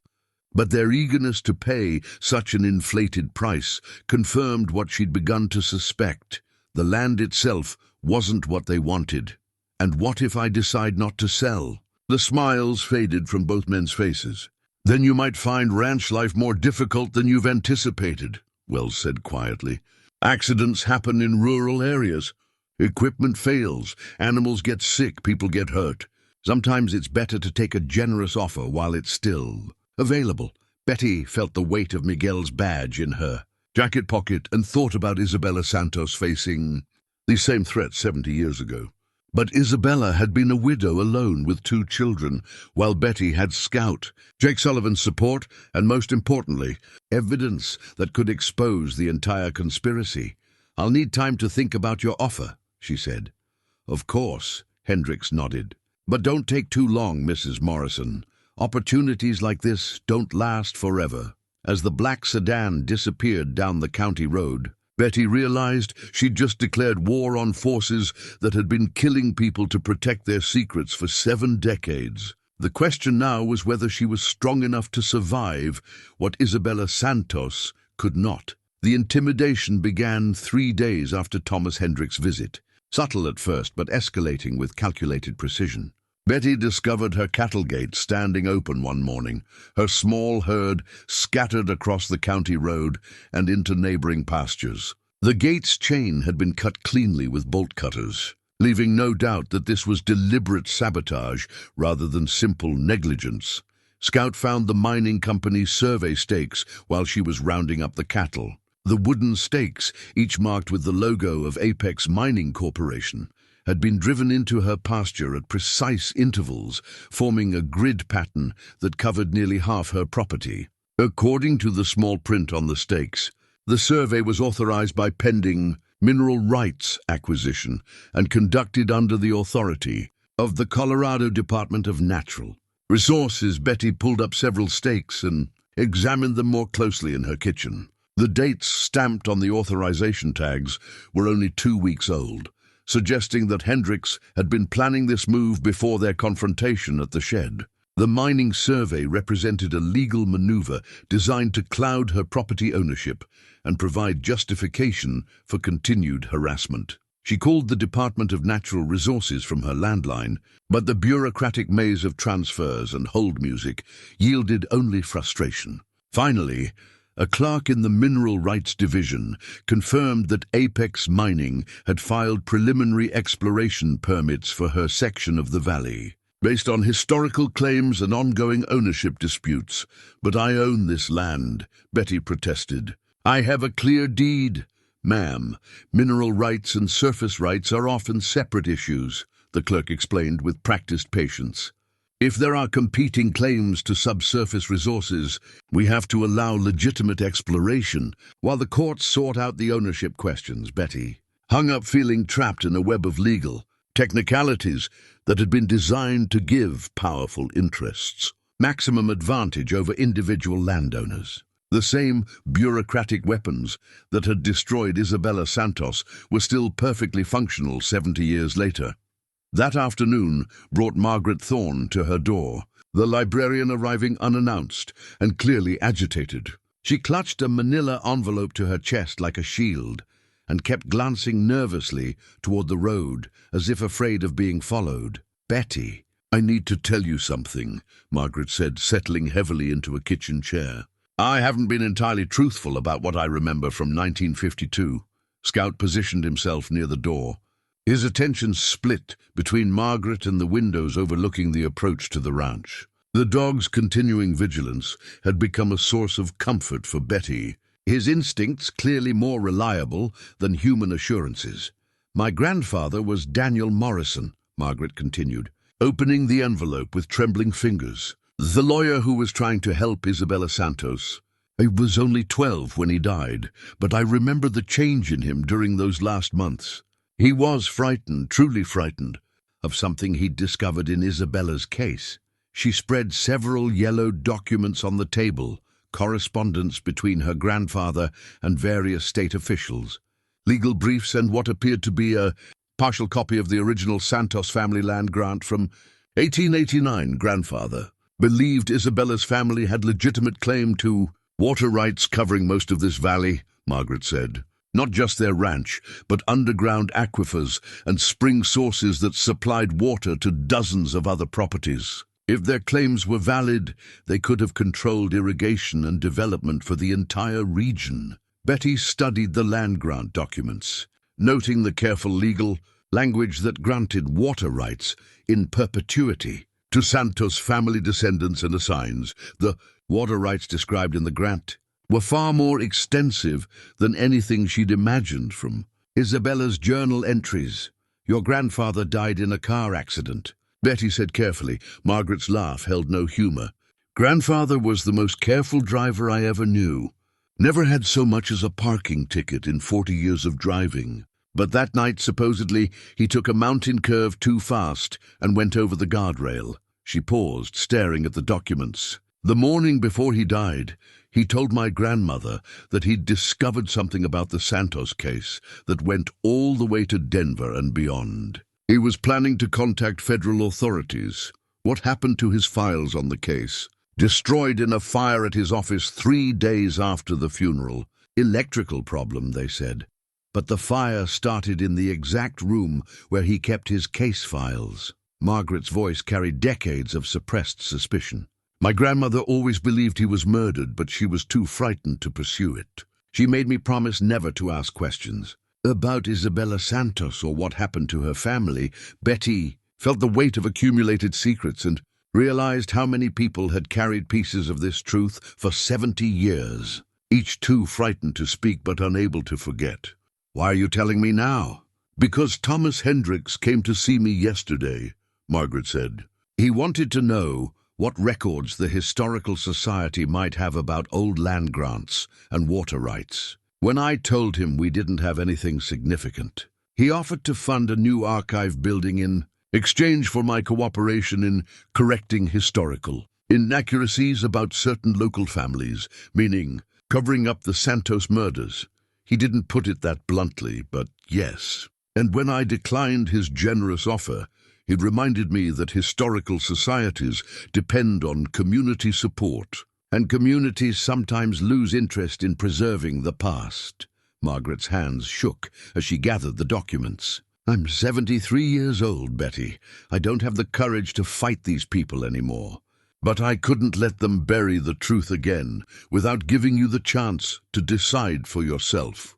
but their eagerness to pay such an inflated price confirmed what she'd begun to suspect. The land itself wasn't what they wanted. "And what if I decide not to sell?" The smiles faded from both men's faces. "Then you might find ranch life more difficult than you've anticipated," Wells said quietly. "Accidents happen in rural areas. Equipment fails, animals get sick, people get hurt. Sometimes it's better to take a generous offer while it's still available." Betty felt the weight of Miguel's badge in her jacket pocket and thought about Isabella Santos facing these same threats 70 years ago. But Isabella had been a widow alone with 2 children, while Betty had Scout, Jake Sullivan's support, and most importantly, evidence that could expose the entire conspiracy. "I'll need time to think about your offer," she said. "Of course," Hendricks nodded. "But don't take too long, Mrs. Morrison. Opportunities like this don't last forever." As the black sedan disappeared down the county road, Betty realized she'd just declared war on forces that had been killing people to protect their secrets for 7 decades. The question now was whether she was strong enough to survive what Isabella Santos could not. The intimidation began 3 days after Thomas Hendricks' visit. subtle at first but escalating with calculated precision. Betty discovered her cattle gate standing open one morning, her small herd scattered across the county road and into neighboring pastures. The gate's chain had been cut cleanly with bolt cutters, leaving no doubt that this was deliberate sabotage rather than simple negligence. Scout found the mining company's survey stakes while she was rounding up the cattle. The wooden stakes, each marked with the logo of Apex Mining Corporation, had been driven into her pasture at precise intervals, forming a grid pattern that covered nearly half her property. According to the small print on the stakes, the survey was authorized by pending mineral rights acquisition and conducted under the authority of the Colorado Department of Natural Resources. Betty pulled up several stakes and examined them more closely in her kitchen. The dates stamped on the authorization tags were only 2 weeks old, suggesting that Hendricks had been planning this move before their confrontation at the shed. The mining survey represented a legal maneuver designed to cloud her property ownership and provide justification for continued harassment. She called the Department of Natural Resources from her landline, but the bureaucratic maze of transfers and hold music yielded only frustration. Finally, a clerk in the Mineral Rights Division confirmed that Apex Mining had filed preliminary exploration permits for her section of the valley, based on historical claims and ongoing ownership disputes. "But I own this land," Betty protested. "I have a clear deed." "Ma'am, mineral rights and surface rights are often separate issues," the clerk explained with practiced patience. "If there are competing claims to subsurface resources, we have to allow legitimate exploration while the courts sort out the ownership questions." Betty hung up, feeling trapped in a web of legal technicalities that had been designed to give powerful interests maximum advantage over individual landowners. The same bureaucratic weapons that had destroyed Isabella Santos were still perfectly functional 70 years later. That afternoon brought Margaret Thorne to her door, the librarian arriving unannounced and clearly agitated. She clutched a manila envelope to her chest like a shield and kept glancing nervously toward the road as if afraid of being followed. "Betty, I need to tell you something," Margaret said, settling heavily into a kitchen chair. "I haven't been entirely truthful about what I remember from 1952. Scout positioned himself near the door. His attention split between Margaret and the windows overlooking the approach to the ranch. The dog's continuing vigilance had become a source of comfort for Betty, his instincts clearly more reliable than human assurances. "My grandfather was Daniel Morrison," Margaret continued, opening the envelope with trembling fingers. "The lawyer who was trying to help Isabella Santos. I was only 12 when he died, but I remember the change in him during those last months. He was frightened, truly frightened, of something he'd discovered in Isabella's case." She spread several yellow documents on the table, correspondence between her grandfather and various state officials, legal briefs and what appeared to be a partial copy of the original Santos family land grant from 1889. "Grandfather believed Isabella's family had legitimate claim to water rights covering most of this valley," Margaret said. "Not just their ranch, but underground aquifers and spring sources that supplied water to dozens of other properties. If their claims were valid, they could have controlled irrigation and development for the entire region." Betty studied the land grant documents, noting the careful legal language that granted water rights in perpetuity to Santos family descendants and assigns. The water rights described in the grant were far more extensive than anything she'd imagined from Isabella's journal entries. "Your grandfather died in a car accident," Betty said carefully. Margaret's laugh held no humor. "Grandfather was the most careful driver I ever knew. Never had so much as a parking ticket in 40 years of driving. But that night, supposedly, he took a mountain curve too fast and went over the guardrail." She paused, staring at the documents. "The morning before he died, he told my grandmother that he'd discovered something about the Santos case that went all the way to Denver and beyond. He was planning to contact federal authorities. What happened to his files on the case? Destroyed in a fire at his office 3 days after the funeral. Electrical problem, they said. But the fire started in the exact room where he kept his case files. Margaret's voice carried decades of suppressed suspicion. My grandmother always believed he was murdered, but she was too frightened to pursue it. She made me promise never to ask questions. About Isabella Santos or what happened to her family, Betty felt the weight of accumulated secrets and realized how many people had carried pieces of this truth for 70 years, each too frightened to speak but unable to forget. "Why are you telling me now?" "Because Thomas Hendricks came to see me yesterday," Margaret said. "He wanted to know what records the Historical Society might have about old land grants and water rights. When I told him we didn't have anything significant, he offered to fund a new archive building in exchange for my cooperation in correcting historical inaccuracies about certain local families, meaning covering up the Santos murders. He didn't put it that bluntly, but yes. And when I declined his generous offer, it reminded me that historical societies depend on community support, and communities sometimes lose interest in preserving the past." Margaret's hands shook as she gathered the documents. "I'm 73 years old, Betty. I don't have the courage to fight these people anymore. But I couldn't let them bury the truth again without giving you the chance to decide for yourself."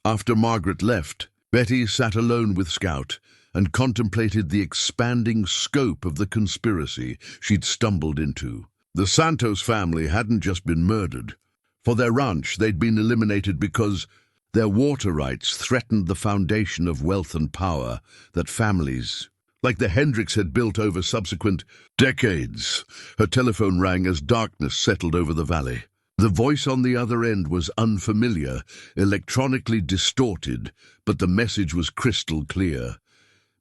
After Margaret left, Betty sat alone with Scout and contemplated the expanding scope of the conspiracy she'd stumbled into. The Santos family hadn't just been murdered. For their ranch, they'd been eliminated because their water rights threatened the foundation of wealth and power that families like the Hendricks had built over subsequent decades. Her telephone rang as darkness settled over the valley. The voice on the other end was unfamiliar, electronically distorted, but the message was crystal clear.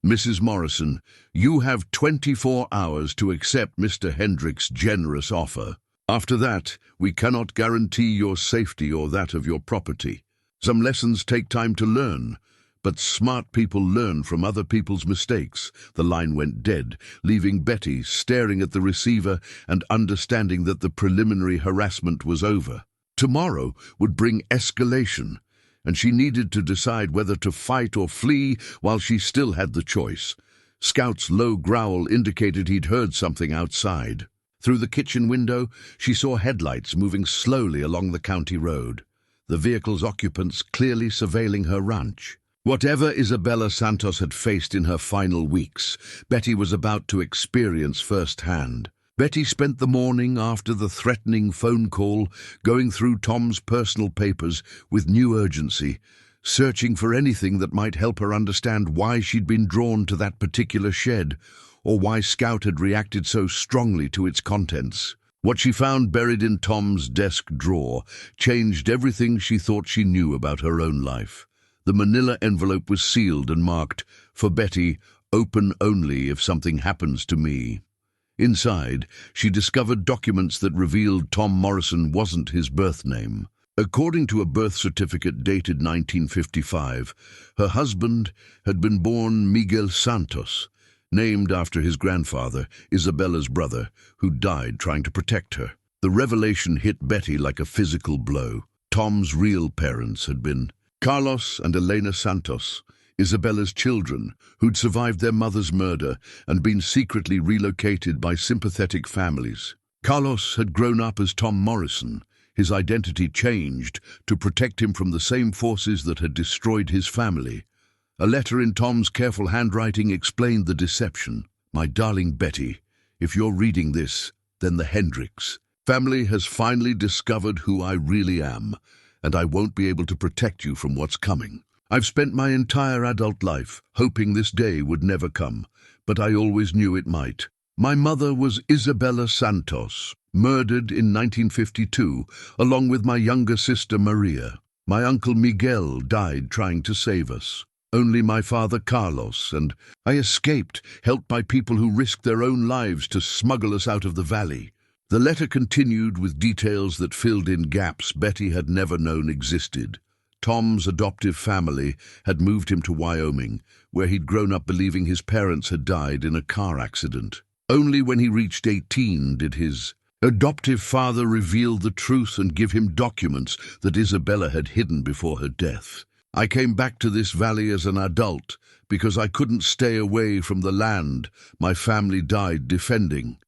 "Mrs. Morrison, you have 24 hours to accept Mr. Hendricks' generous offer. After that, we cannot guarantee your safety or that of your property. Some lessons take time to learn, but smart people learn from other people's mistakes." The line went dead, leaving Betty staring at the receiver and understanding that the preliminary harassment was over. Tomorrow would bring escalation, and she needed to decide whether to fight or flee while she still had the choice. Scout's low growl indicated he'd heard something outside. Through the kitchen window, she saw headlights moving slowly along the county road, the vehicle's occupants clearly surveilling her ranch. Whatever Isabella Santos had faced in her final weeks, Betty was about to experience firsthand. Betty spent the morning after the threatening phone call going through Tom's personal papers with new urgency, searching for anything that might help her understand why she'd been drawn to that particular shed, or why Scout had reacted so strongly to its contents. What she found buried in Tom's desk drawer changed everything she thought she knew about her own life. The manila envelope was sealed and marked, "For Betty, open only if something happens to me." Inside, she discovered documents that revealed Tom Morrison wasn't his birth name. According to a birth certificate dated 1955, her husband had been born Miguel Santos, named after his grandfather, Isabella's brother, who died trying to protect her. The revelation hit Betty like a physical blow. Tom's real parents had been Carlos and Elena Santos, Isabella's children, who'd survived their mother's murder and been secretly relocated by sympathetic families. Carlos had grown up as Tom Morrison, his identity changed to protect him from the same forces that had destroyed his family. A letter in Tom's careful handwriting explained the deception. "My darling Betty, if you're reading this, then the Hendricks family has finally discovered who I really am, and I won't be able to protect you from what's coming. I've spent my entire adult life hoping this day would never come, but I always knew it might. My mother was Isabella Santos, murdered in 1952, along with my younger sister Maria. My uncle Miguel died trying to save us. Only my father Carlos, and I escaped, helped by people who risked their own lives to smuggle us out of the valley." The letter continued with details that filled in gaps Betty had never known existed. Tom's adoptive family had moved him to Wyoming, where he'd grown up believing his parents had died in a car accident. Only when he reached 18 did his adoptive father reveal the truth and give him documents that Isabella had hidden before her death. I came back to this valley as an adult because I couldn't stay away from the land my family died defending,"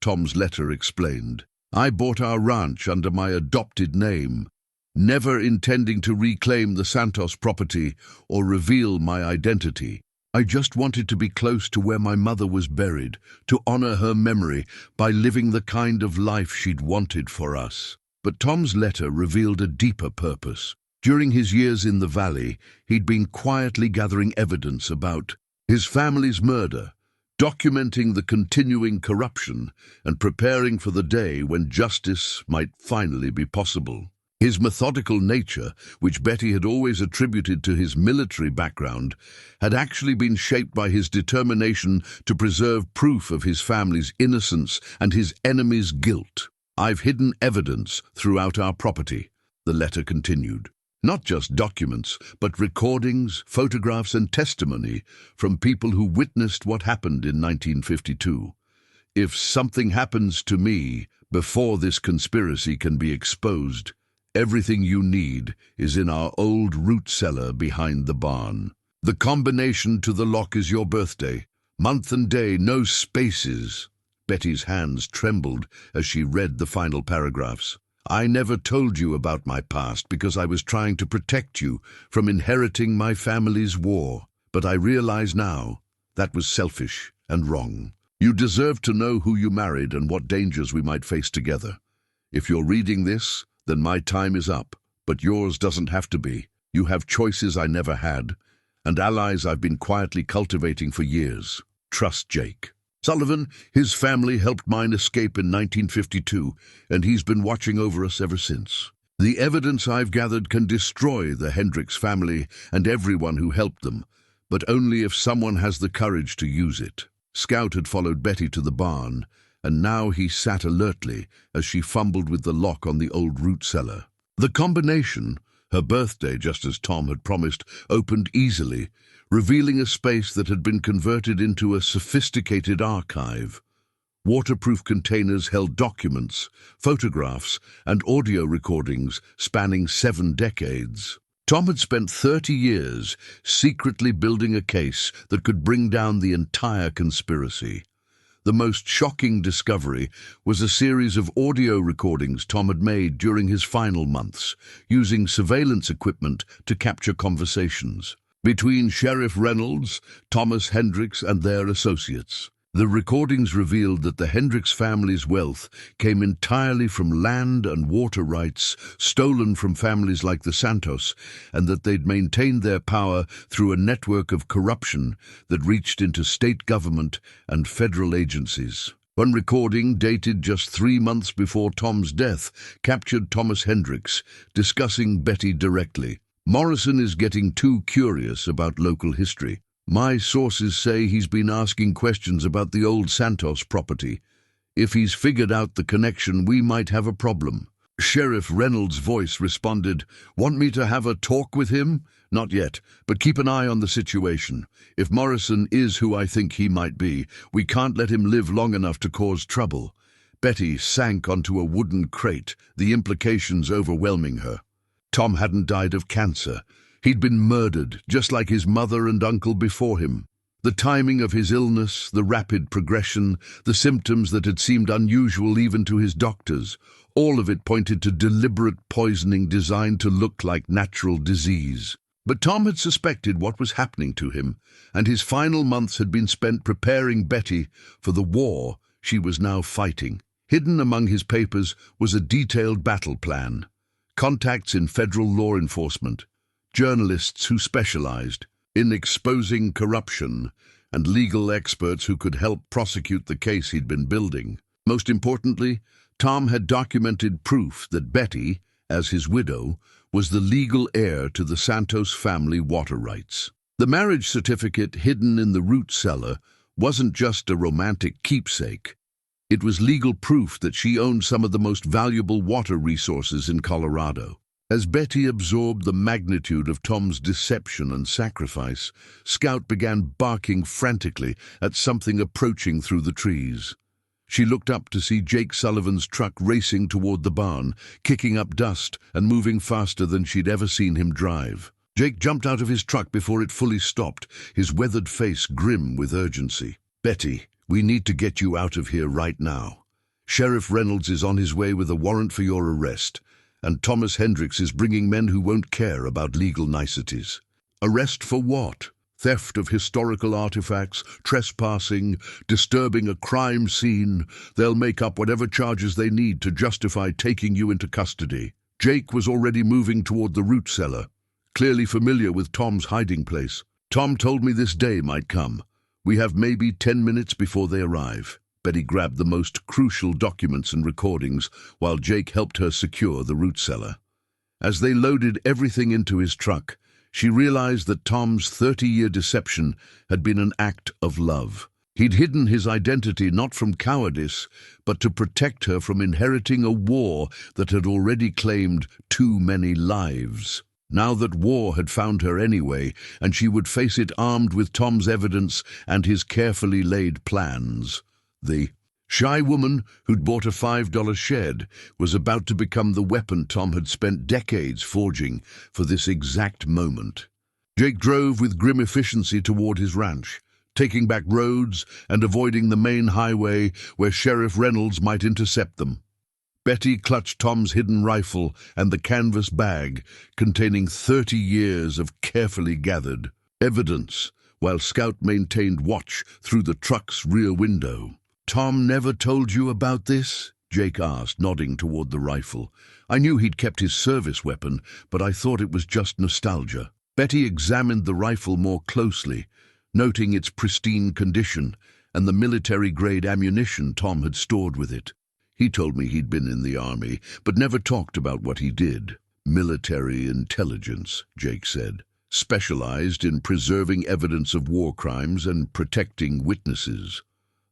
Tom's letter explained. "I bought our ranch under my adopted name, never intending to reclaim the Santos property or reveal my identity. I just wanted to be close to where my mother was buried, to honor her memory by living the kind of life she'd wanted for us." But Tom's letter revealed a deeper purpose. During his years in the valley, he'd been quietly gathering evidence about his family's murder, documenting the continuing corruption and preparing for the day when justice might finally be possible. His methodical nature, which Betty had always attributed to his military background, had actually been shaped by his determination to preserve proof of his family's innocence and his enemy's guilt. "I've hidden evidence throughout our property," the letter continued. "Not just documents, but recordings, photographs, and testimony from people who witnessed what happened in 1952. If something happens to me before this conspiracy can be exposed, everything you need is in our old root cellar behind the barn. The combination to the lock is your birthday, month and day, no spaces." Betty's hands trembled as she read the final paragraphs. "I never told you about my past because I was trying to protect you from inheriting my family's war. But I realize now that was selfish and wrong. You deserve to know who you married and what dangers we might face together. If you're reading this, then my time is up, but yours doesn't have to be. You have choices I never had, and allies I've been quietly cultivating for years. Trust Jake. Sullivan, his family helped mine escape in 1952, and he's been watching over us ever since. The evidence I've gathered can destroy the Hendricks family and everyone who helped them, but only if someone has the courage to use it." Scout had followed Betty to the barn, and now he sat alertly as she fumbled with the lock on the old root cellar. The combination, her birthday just as Tom had promised, opened easily, revealing a space that had been converted into a sophisticated archive. Waterproof containers held documents, photographs, and audio recordings spanning 7 decades. Tom had spent 30 years secretly building a case that could bring down the entire conspiracy. The most shocking discovery was a series of audio recordings Tom had made during his final months, using surveillance equipment to capture conversations between Sheriff Reynolds, Thomas Hendricks, and their associates. The recordings revealed that the Hendricks family's wealth came entirely from land and water rights stolen from families like the Santos, and that they'd maintained their power through a network of corruption that reached into state government and federal agencies. One recording, dated just 3 months before Tom's death, captured Thomas Hendricks discussing Betty directly. "Morrison is getting too curious about local history. My sources say he's been asking questions about the old Santos property. If he's figured out the connection, we might have a problem." Sheriff Reynolds' voice responded, "Want me to have a talk with him? Not yet, but keep an eye on the situation. If Morrison is who I think he might be, we can't let him live long enough to cause trouble." Betty sank onto a wooden crate, the implications overwhelming her. Tom hadn't died of cancer. He'd been murdered, just like his mother and uncle before him. The timing of his illness, the rapid progression, the symptoms that had seemed unusual even to his doctors, all of it pointed to deliberate poisoning designed to look like natural disease. But Tom had suspected what was happening to him, and his final months had been spent preparing Betty for the war she was now fighting. Hidden among his papers was a detailed battle plan. Contacts in federal law enforcement, journalists who specialized in exposing corruption, and legal experts who could help prosecute the case he'd been building. Most importantly, Tom had documented proof that Betty, as his widow, was the legal heir to the Santos family water rights. The marriage certificate hidden in the root cellar wasn't just a romantic keepsake. It was legal proof that she owned some of the most valuable water resources in Colorado. As Betty absorbed the magnitude of Tom's deception and sacrifice, Scout began barking frantically at something approaching through the trees. She looked up to see Jake Sullivan's truck racing toward the barn, kicking up dust and moving faster than she'd ever seen him drive. Jake jumped out of his truck before it fully stopped, his weathered face grim with urgency. "Betty, we need to get you out of here right now. Sheriff Reynolds is on his way with a warrant for your arrest, and Thomas Hendricks is bringing men who won't care about legal niceties." "Arrest for what? Theft of historical artifacts, trespassing, disturbing a crime scene. They'll make up whatever charges they need to justify taking you into custody." Jake was already moving toward the root cellar, clearly familiar with Tom's hiding place. "Tom told me this day might come. We have maybe 10 minutes before they arrive." Betty grabbed the most crucial documents and recordings while Jake helped her secure the root cellar. As they loaded everything into his truck, she realized that Tom's 30-year deception had been an act of love. He'd hidden his identity not from cowardice, but to protect her from inheriting a war that had already claimed too many lives. Now that war had found her anyway, and she would face it armed with Tom's evidence and his carefully laid plans. The shy woman who'd bought a $5 shed was about to become the weapon Tom had spent decades forging for this exact moment. Jake drove with grim efficiency toward his ranch, taking back roads and avoiding the main highway where Sheriff Reynolds might intercept them. Betty clutched Tom's hidden rifle and the canvas bag containing 30 years of carefully gathered evidence, while Scout maintained watch through the truck's rear window. "Tom never told you about this?" Jake asked, nodding toward the rifle. "I knew he'd kept his service weapon, but I thought it was just nostalgia." Betty examined the rifle more closely, noting its pristine condition and the military-grade ammunition Tom had stored with it. "He told me he'd been in the army, but never talked about what he did." "Military intelligence," Jake said, "specialized in preserving evidence of war crimes and protecting witnesses."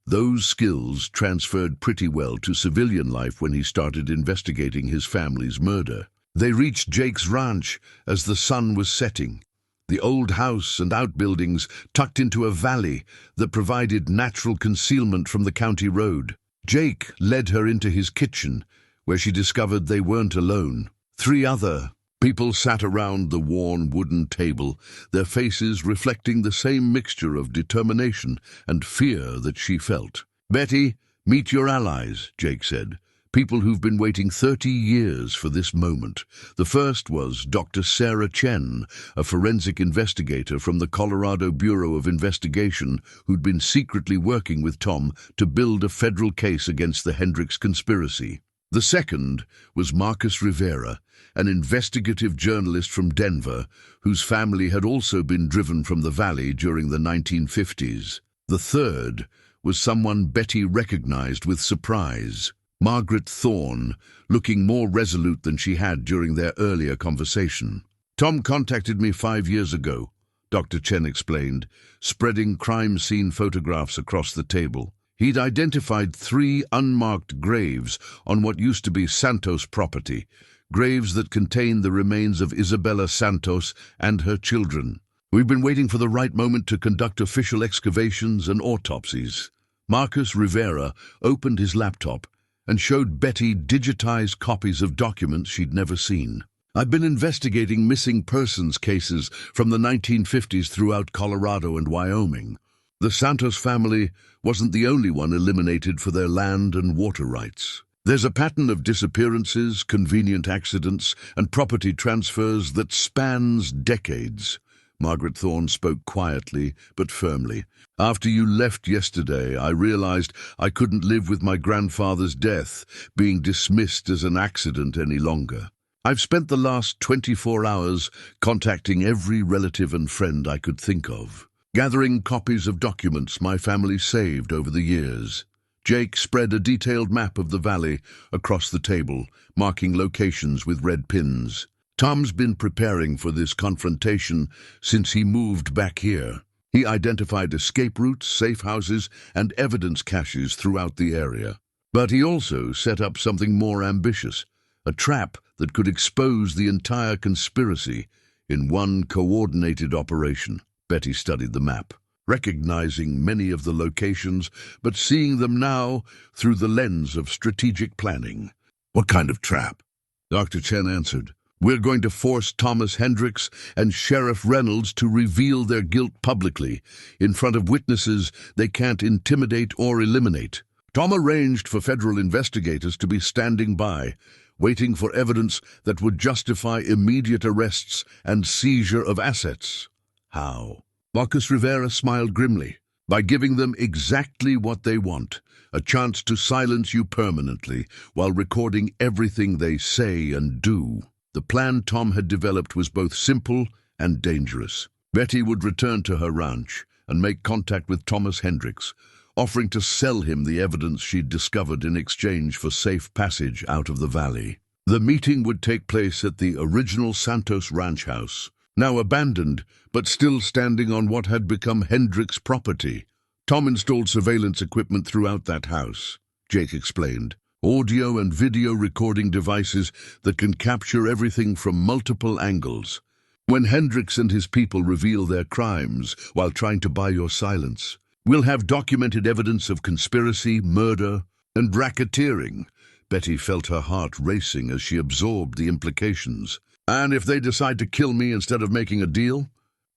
Those skills transferred pretty well to civilian life when he started investigating his family's murder. They reached Jake's ranch as the sun was setting. The old house and outbuildings tucked into a valley that provided natural concealment from the county road. Jake led her into his kitchen, where she discovered they weren't alone. 3 other people sat around the worn wooden table, their faces reflecting the same mixture of determination and fear that she felt. "Betty, meet your allies," Jake said. "People who've been waiting 30 years for this moment." The first was Dr. Sarah Chen, a forensic investigator from the Colorado Bureau of Investigation who'd been secretly working with Tom to build a federal case against the Hendricks conspiracy. The second was Marcus Rivera, an investigative journalist from Denver, whose family had also been driven from the valley during the 1950s. The third was someone Betty recognized with surprise. Margaret Thorne, looking more resolute than she had during their earlier conversation. "Tom contacted me 5 years ago," Dr. Chen explained, spreading crime scene photographs across the table. He'd identified 3 unmarked graves on what used to be Santos property, graves that contained the remains of Isabella Santos and her children. "We've been waiting for the right moment to conduct official excavations and autopsies." Marcus Rivera opened his laptop and showed Betty digitized copies of documents she'd never seen. "I've been investigating missing persons cases from the 1950s throughout Colorado and Wyoming. The Santos family wasn't the only one eliminated for their land and water rights. There's a pattern of disappearances, convenient accidents, and property transfers that spans decades." Margaret Thorne spoke quietly but firmly. "After you left yesterday, I realized I couldn't live with my grandfather's death being dismissed as an accident any longer. I've spent the last 24 hours contacting every relative and friend I could think of, gathering copies of documents my family saved over the years." Jake spread a detailed map of the valley across the table, marking locations with red pins. "Tom's been preparing for this confrontation since he moved back here. He identified escape routes, safe houses, and evidence caches throughout the area. But he also set up something more ambitious, a trap that could expose the entire conspiracy in one coordinated operation." Betty studied the map, recognizing many of the locations, but seeing them now through the lens of strategic planning. "What kind of trap?" Dr. Chen answered. We're going to force Thomas Hendricks and Sheriff Reynolds to reveal their guilt publicly, in front of witnesses they can't intimidate or eliminate. Tom arranged for federal investigators to be standing by, waiting for evidence that would justify immediate arrests and seizure of assets. How? Marcus Rivera smiled grimly. By giving them exactly what they want, a chance to silence you permanently while recording everything they say and do. The plan Tom had developed was both simple and dangerous. Betty would return to her ranch and make contact with Thomas Hendricks, offering to sell him the evidence she'd discovered in exchange for safe passage out of the valley. The meeting would take place at the original Santos ranch house, now abandoned but still standing on what had become Hendricks' property. Tom installed surveillance equipment throughout that house, Jake explained. Audio and video recording devices that can capture everything from multiple angles. When Hendricks and his people reveal their crimes while trying to buy your silence, we'll have documented evidence of conspiracy, murder, and racketeering. Betty felt her heart racing as she absorbed the implications. And if they decide to kill me instead of making a deal?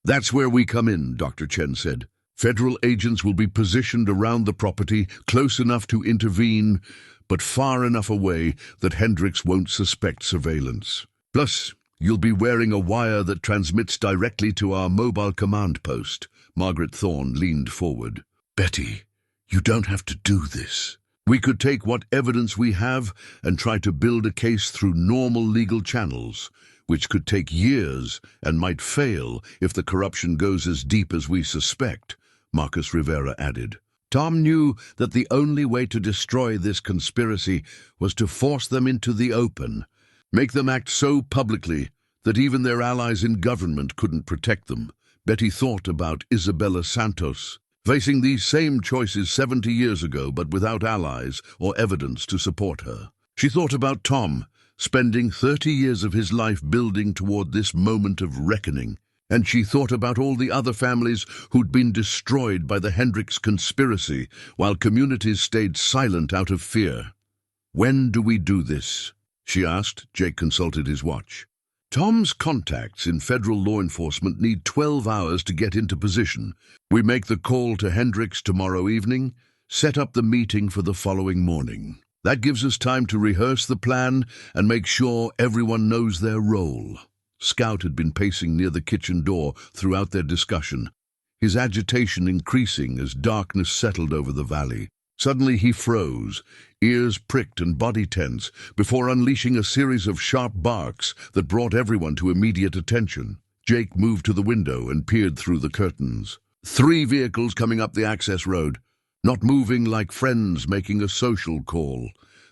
That's where we come in, Dr. Chen said. Federal agents will be positioned around the property, close enough to intervene, but far enough away that Hendricks won't suspect surveillance. Plus, you'll be wearing a wire that transmits directly to our mobile command post. Margaret Thorne leaned forward. Betty, you don't have to do this. We could take what evidence we have and try to build a case through normal legal channels, which could take years and might fail if the corruption goes as deep as we suspect, Marcus Rivera added. Tom knew that the only way to destroy this conspiracy was to force them into the open, make them act so publicly that even their allies in government couldn't protect them. Betty thought about Isabella Santos, facing these same choices 70 years ago but without allies or evidence to support her. She thought about Tom, spending 30 years of his life building toward this moment of reckoning. And she thought about all the other families who'd been destroyed by the Hendricks conspiracy, while communities stayed silent out of fear. When do we do this? She asked. Jake consulted his watch. Tom's contacts in federal law enforcement need 12 hours to get into position. We make the call to Hendricks tomorrow evening, set up the meeting for the following morning. That gives us time to rehearse the plan and make sure everyone knows their role. Scout had been pacing near the kitchen door throughout their discussion, his agitation increasing as darkness settled over the valley. Suddenly he froze, ears pricked and body tense, before unleashing a series of sharp barks that brought everyone to immediate attention. Jake moved to the window and peered through the curtains. 3 vehicles coming up the access road, not moving like friends making a social call.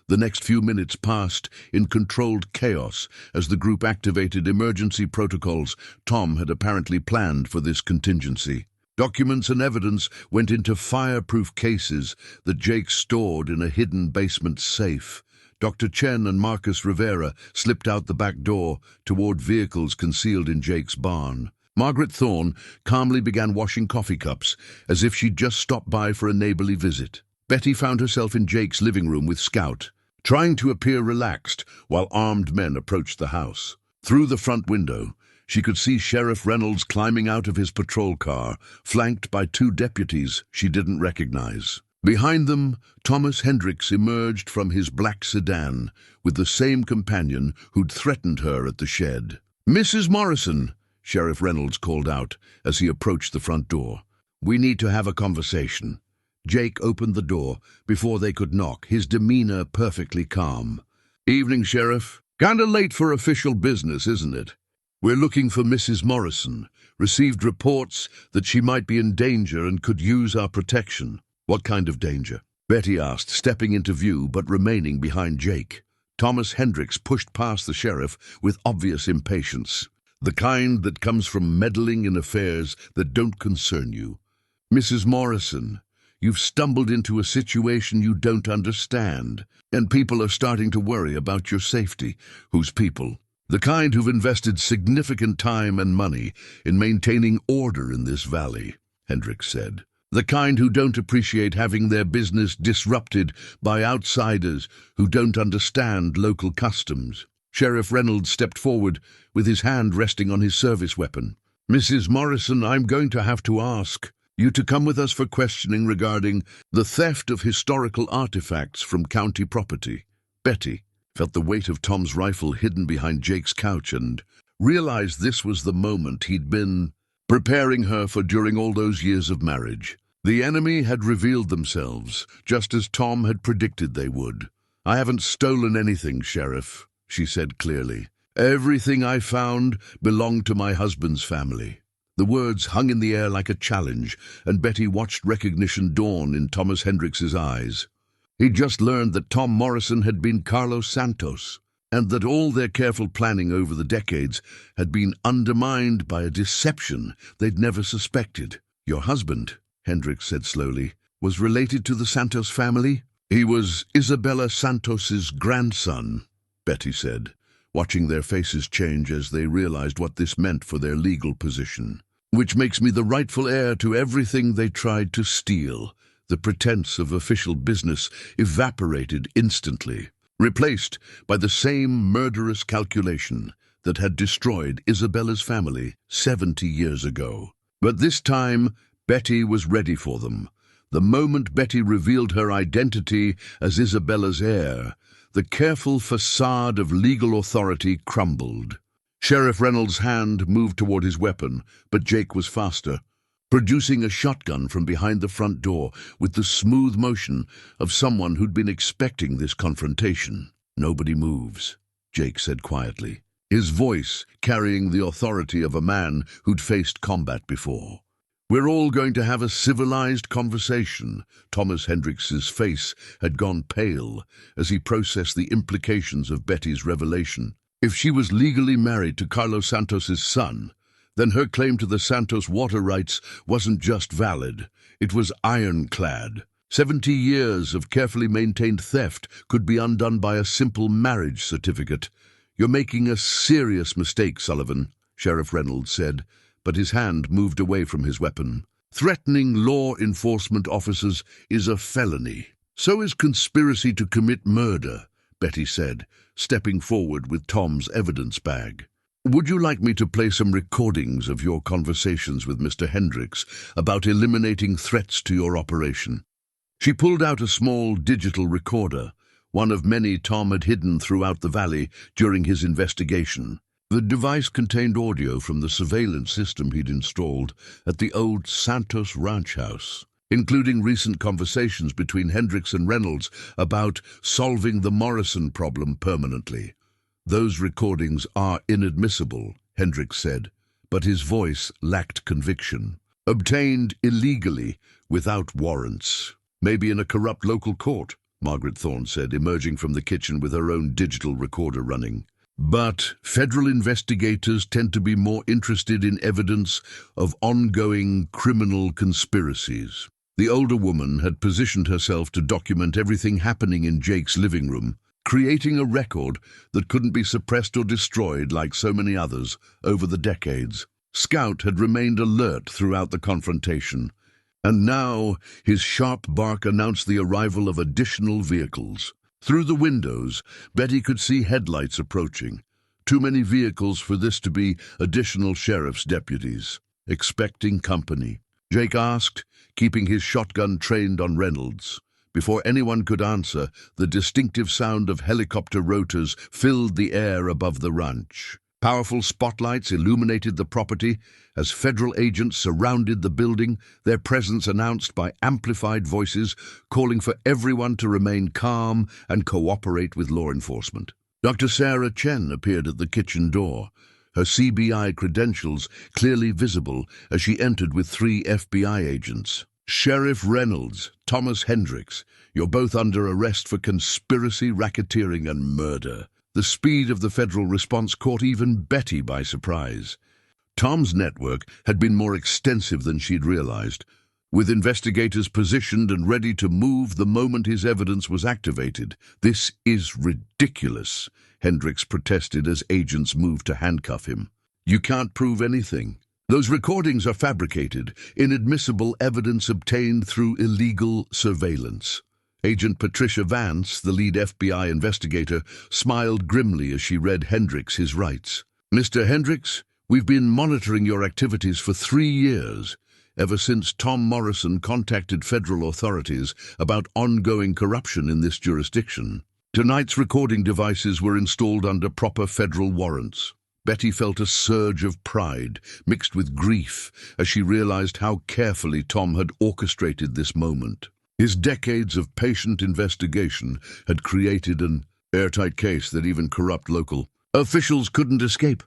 The next few minutes passed in controlled chaos as the group activated emergency protocols Tom had apparently planned for this contingency. Documents and evidence went into fireproof cases that Jake stored in a hidden basement safe. Dr. Chen and Marcus Rivera slipped out the back door toward vehicles concealed in Jake's barn. Margaret Thorne calmly began washing coffee cups as if she'd just stopped by for a neighborly visit. Betty found herself in Jake's living room with Scout, trying to appear relaxed while armed men approached the house. Through the front window, she could see Sheriff Reynolds climbing out of his patrol car, flanked by 2 deputies she didn't recognize. Behind them, Thomas Hendricks emerged from his black sedan with the same companion who'd threatened her at the shed. "Mrs. Morrison," Sheriff Reynolds called out as he approached the front door. "We need to have a conversation." Jake opened the door before they could knock, his demeanor perfectly calm. "Evening, Sheriff. Kinda late for official business, isn't it? We're looking for Mrs. Morrison. Received reports that she might be in danger and could use our protection." "What kind of danger?" Betty asked, stepping into view but remaining behind Jake. Thomas Hendricks pushed past the sheriff with obvious impatience. "The kind that comes from meddling in affairs that don't concern you. Mrs. Morrison, you've stumbled into a situation you don't understand, and people are starting to worry about your safety." "Whose people?" "The kind who've invested significant time and money in maintaining order in this valley," Hendricks said. "The kind who don't appreciate having their business disrupted by outsiders who don't understand local customs." Sheriff Reynolds stepped forward, with his hand resting on his service weapon. "Mrs. Morrison, I'm going to have to ask you to come with us for questioning regarding the theft of historical artifacts from county property." Betty felt the weight of Tom's rifle hidden behind Jake's couch and realized this was the moment he'd been preparing her for during all those years of marriage. The enemy had revealed themselves, just as Tom had predicted they would. "I haven't stolen anything, Sheriff," she said clearly. "Everything I found belonged to my husband's family." The words hung in the air like a challenge, and Betty watched recognition dawn in Thomas Hendricks's eyes. He'd just learned that Tom Morrison had been Carlos Santos, and that all their careful planning over the decades had been undermined by a deception they'd never suspected. "Your husband," Hendricks said slowly, "was related to the Santos family?" "He was Isabella Santos's grandson," Betty said, watching their faces change as they realized what this meant for their legal position. "Which makes me the rightful heir to everything they tried to steal." The pretense of official business evaporated instantly, replaced by the same murderous calculation that had destroyed Isabella's family 70 years ago. But this time, Betty was ready for them. The moment Betty revealed her identity as Isabella's heir, the careful facade of legal authority crumbled. Sheriff Reynolds' hand moved toward his weapon, but Jake was faster, producing a shotgun from behind the front door with the smooth motion of someone who'd been expecting this confrontation. "Nobody moves," Jake said quietly, his voice carrying the authority of a man who'd faced combat before. "We're all going to have a civilized conversation." Thomas Hendricks's face had gone pale as he processed the implications of Betty's revelation. If she was legally married to Carlos Santos's son, then her claim to the Santos water rights wasn't just valid, it was ironclad. 70 years of carefully maintained theft could be undone by a simple marriage certificate. "You're making a serious mistake, Sullivan," Sheriff Reynolds said, but his hand moved away from his weapon. "Threatening law enforcement officers is a felony. So is conspiracy to commit murder," Betty said, stepping forward with Tom's evidence bag. "Would you like me to play some recordings of your conversations with Mr. Hendricks about eliminating threats to your operation?" She pulled out a small digital recorder, one of many Tom had hidden throughout the valley during his investigation. The device contained audio from the surveillance system he'd installed at the old Santos ranch house, including recent conversations between Hendricks and Reynolds about solving the Morrison problem permanently. "Those recordings are inadmissible," Hendricks said, but his voice lacked conviction. "Obtained illegally, without warrants. Maybe in a corrupt local court," Margaret Thorne said, emerging from the kitchen with her own digital recorder running. "But federal investigators tend to be more interested in evidence of ongoing criminal conspiracies." The older woman had positioned herself to document everything happening in Jake's living room, creating a record that couldn't be suppressed or destroyed like so many others over the decades. Scout had remained alert throughout the confrontation, and now his sharp bark announced the arrival of additional vehicles. Through the windows, Betty could see headlights approaching. Too many vehicles for this to be additional sheriff's deputies. "Expecting company?" Jake asked, keeping his shotgun trained on Reynolds. Before anyone could answer, the distinctive sound of helicopter rotors filled the air above the ranch. Powerful spotlights illuminated the property as federal agents surrounded the building, their presence announced by amplified voices calling for everyone to remain calm and cooperate with law enforcement. Dr. Sarah Chen appeared at the kitchen door, her CBI credentials clearly visible as she entered with 3 FBI agents. "Sheriff Reynolds, Thomas Hendricks, you're both under arrest for conspiracy, racketeering, and murder." The speed of the federal response caught even Betty by surprise. Tom's network had been more extensive than she'd realized, with investigators positioned and ready to move the moment his evidence was activated. "This is ridiculous," Hendricks protested as agents moved to handcuff him. "You can't prove anything. Those recordings are fabricated, inadmissible evidence obtained through illegal surveillance." Agent Patricia Vance, the lead FBI investigator, smiled grimly as she read Hendricks his rights. "Mr. Hendricks, we've been monitoring your activities for 3 years, ever since Tom Morrison contacted federal authorities about ongoing corruption in this jurisdiction. Tonight's recording devices were installed under proper federal warrants." Betty felt a surge of pride, mixed with grief, as she realized how carefully Tom had orchestrated this moment. His decades of patient investigation had created an airtight case that even corrupt local officials couldn't escape.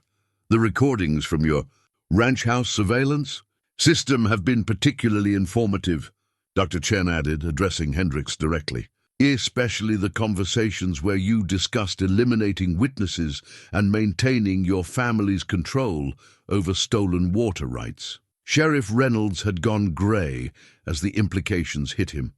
"The recordings from your ranch house surveillance system have been particularly informative," Dr. Chen added, addressing Hendricks directly. "Especially the conversations where you discussed eliminating witnesses and maintaining your family's control over stolen water rights." Sheriff Reynolds had gone gray as the implications hit him.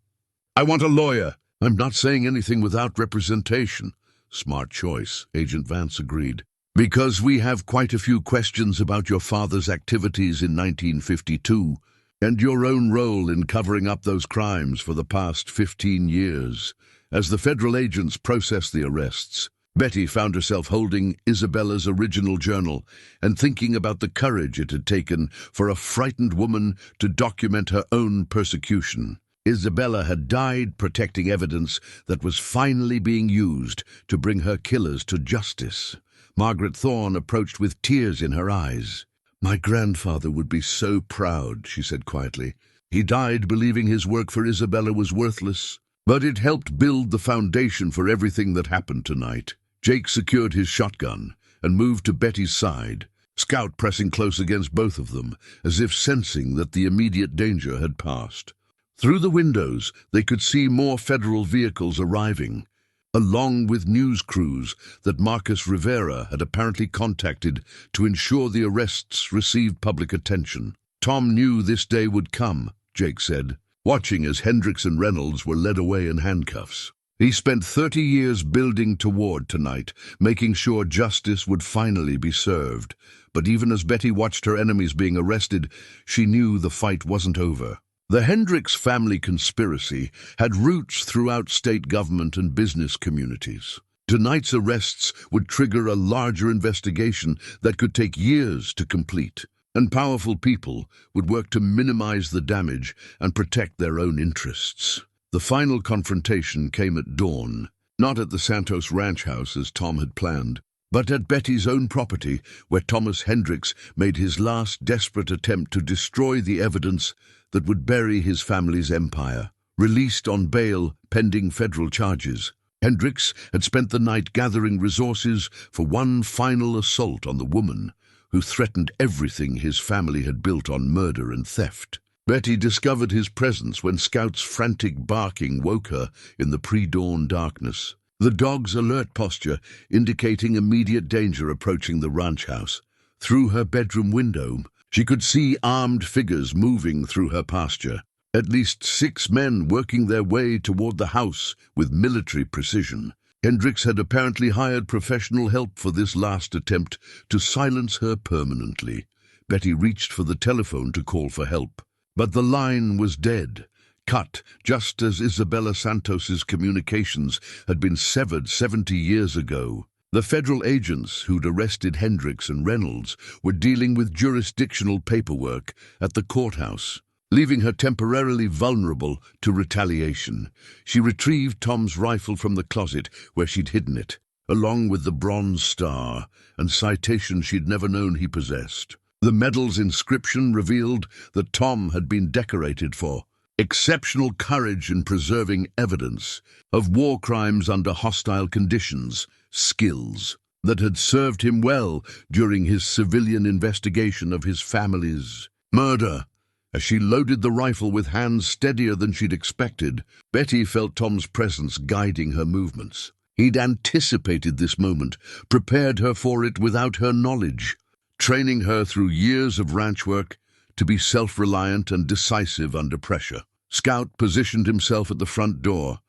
"I want a lawyer." "I'm not saying anything without representation." "Smart choice," Agent Vance agreed. "Because we have quite a few questions about your father's activities in 1952 and your own role in covering up those crimes for the past 15 years. As the federal agents processed the arrests, Betty found herself holding Isabella's original journal and thinking about the courage it had taken for a frightened woman to document her own persecution. Isabella had died protecting evidence that was finally being used to bring her killers to justice. Margaret Thorne approached with tears in her eyes. "My grandfather would be so proud," she said quietly. "He died believing his work for Isabella was worthless, but it helped build the foundation for everything that happened tonight." Jake secured his shotgun and moved to Betty's side, Scout pressing close against both of them, as if sensing that the immediate danger had passed. Through the windows, they could see more federal vehicles arriving, along with news crews that Marcus Rivera had apparently contacted to ensure the arrests received public attention. "Tom knew this day would come," Jake said, watching as Hendricks and Reynolds were led away in handcuffs. "He spent 30 years building toward tonight, making sure justice would finally be served. But even as Betty watched her enemies being arrested, she knew the fight wasn't over." The Hendricks family conspiracy had roots throughout state government and business communities. Tonight's arrests would trigger a larger investigation that could take years to complete, and powerful people would work to minimize the damage and protect their own interests. The final confrontation came at dawn, not at the Santos ranch house as Tom had planned, but at Betty's own property, where Thomas Hendricks made his last desperate attempt to destroy the evidence that would bury his family's empire. Released on bail pending federal charges, Hendricks had spent the night gathering resources for one final assault on the woman who threatened everything his family had built on murder and theft. Betty discovered his presence when Scout's frantic barking woke her in the pre-dawn darkness, the dog's alert posture indicating immediate danger approaching the ranch house. Through her bedroom window, she could see armed figures moving through her pasture, at least 6 men working their way toward the house with military precision. Hendricks had apparently hired professional help for this last attempt to silence her permanently. Betty reached for the telephone to call for help, but the line was dead, cut just as Isabella Santos's communications had been severed 70 years ago. The federal agents who'd arrested Hendricks and Reynolds were dealing with jurisdictional paperwork at the courthouse, leaving her temporarily vulnerable to retaliation. She retrieved Tom's rifle from the closet where she'd hidden it, along with the Bronze Star and citations she'd never known he possessed. The medal's inscription revealed that Tom had been decorated for exceptional courage in preserving evidence of war crimes under hostile conditions, skills that had served him well during his civilian investigation of his family's murder. As she loaded the rifle with hands steadier than she'd expected, Betty felt Tom's presence guiding her movements. He'd anticipated this moment, prepared her for it without her knowledge, training her through years of ranch work to be self-reliant and decisive under pressure. Scout positioned himself at the front door,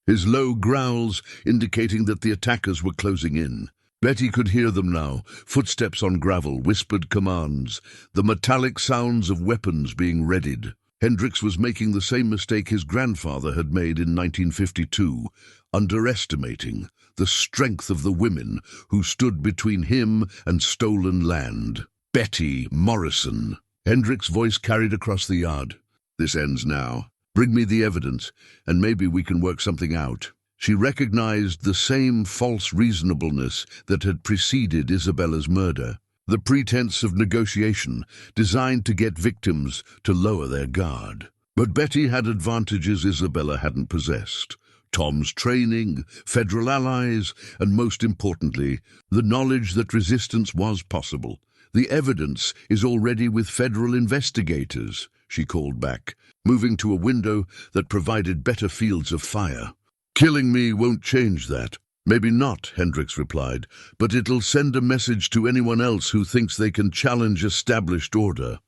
his low growls indicating that the attackers were closing in. Betty could hear them now, footsteps on gravel, whispered commands, the metallic sounds of weapons being readied. Hendricks was making the same mistake his grandfather had made in 1952, underestimating the strength of the women who stood between him and stolen land. Betty Morrison. Hendricks' voice carried across the yard. This ends now. Bring me the evidence, and maybe we can work something out. She recognized the same false reasonableness that had preceded Isabella's murder. The pretense of negotiation designed to get victims to lower their guard. But Betty had advantages Isabella hadn't possessed. Tom's training, federal allies, and most importantly, the knowledge that resistance was possible. The evidence is already with federal investigators, she called back, moving to a window that provided better fields of fire. Killing me won't change that. Maybe not, Hendricks replied, but it'll send a message to anyone else who thinks they can challenge established order.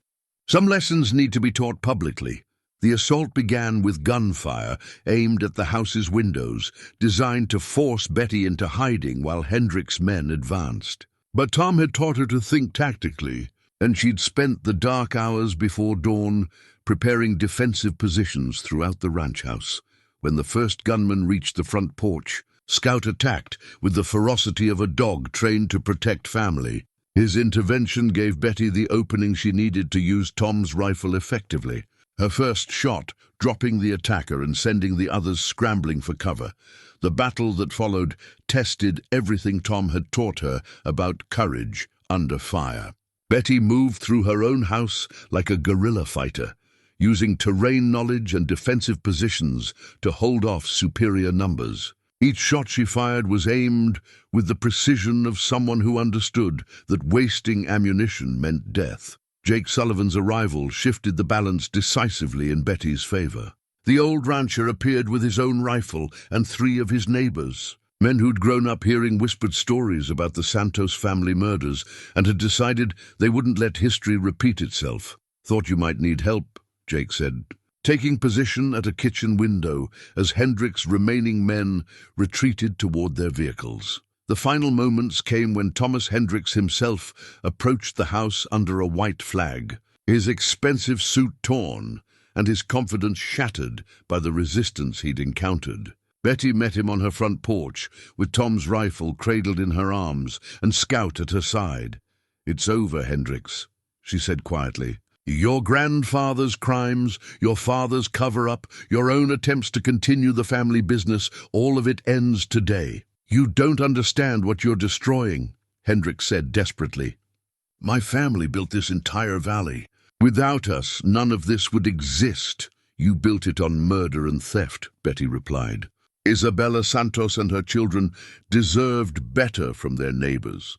Some lessons need to be taught publicly. The assault began with gunfire aimed at the house's windows, designed to force Betty into hiding while Hendricks' men advanced. But Tom had taught her to think tactically, and she'd spent the dark hours before dawn preparing defensive positions throughout the ranch house. When the first gunman reached the front porch, Scout attacked with the ferocity of a dog trained to protect family. His intervention gave Betty the opening she needed to use Tom's rifle effectively. Her first shot, dropping the attacker and sending the others scrambling for cover. The battle that followed tested everything Tom had taught her about courage under fire. Betty moved through her own house like a guerrilla fighter, using terrain knowledge and defensive positions to hold off superior numbers. Each shot she fired was aimed with the precision of someone who understood that wasting ammunition meant death. Jake Sullivan's arrival shifted the balance decisively in Betty's favor. The old rancher appeared with his own rifle and 3 of his neighbors, men who'd grown up hearing whispered stories about the Santos family murders and had decided they wouldn't let history repeat itself. Thought you might need help, Jake said, taking position at a kitchen window as Hendricks' remaining men retreated toward their vehicles. The final moments came when Thomas Hendricks himself approached the house under a white flag, his expensive suit torn and his confidence shattered by the resistance he'd encountered. Betty met him on her front porch, with Tom's rifle cradled in her arms and Scout at her side. "It's over, Hendricks," she said quietly. "Your grandfather's crimes, your father's cover-up, your own attempts to continue the family business, all of it ends today. You don't understand what you're destroying," Hendricks said desperately. "My family built this entire valley. Without us, none of this would exist. You built it on murder and theft," Betty replied. "Isabella Santos and her children deserved better from their neighbors.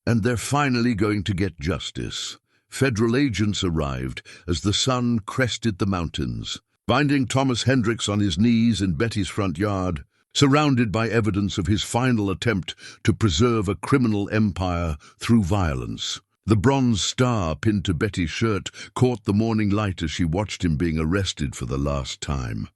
And they're finally going to get justice." Federal agents arrived as the sun crested the mountains, finding Thomas Hendricks on his knees in Betty's front yard, surrounded by evidence of his final attempt to preserve a criminal empire through violence. The bronze star pinned to Betty's shirt caught the morning light as she watched him being arrested for the last time.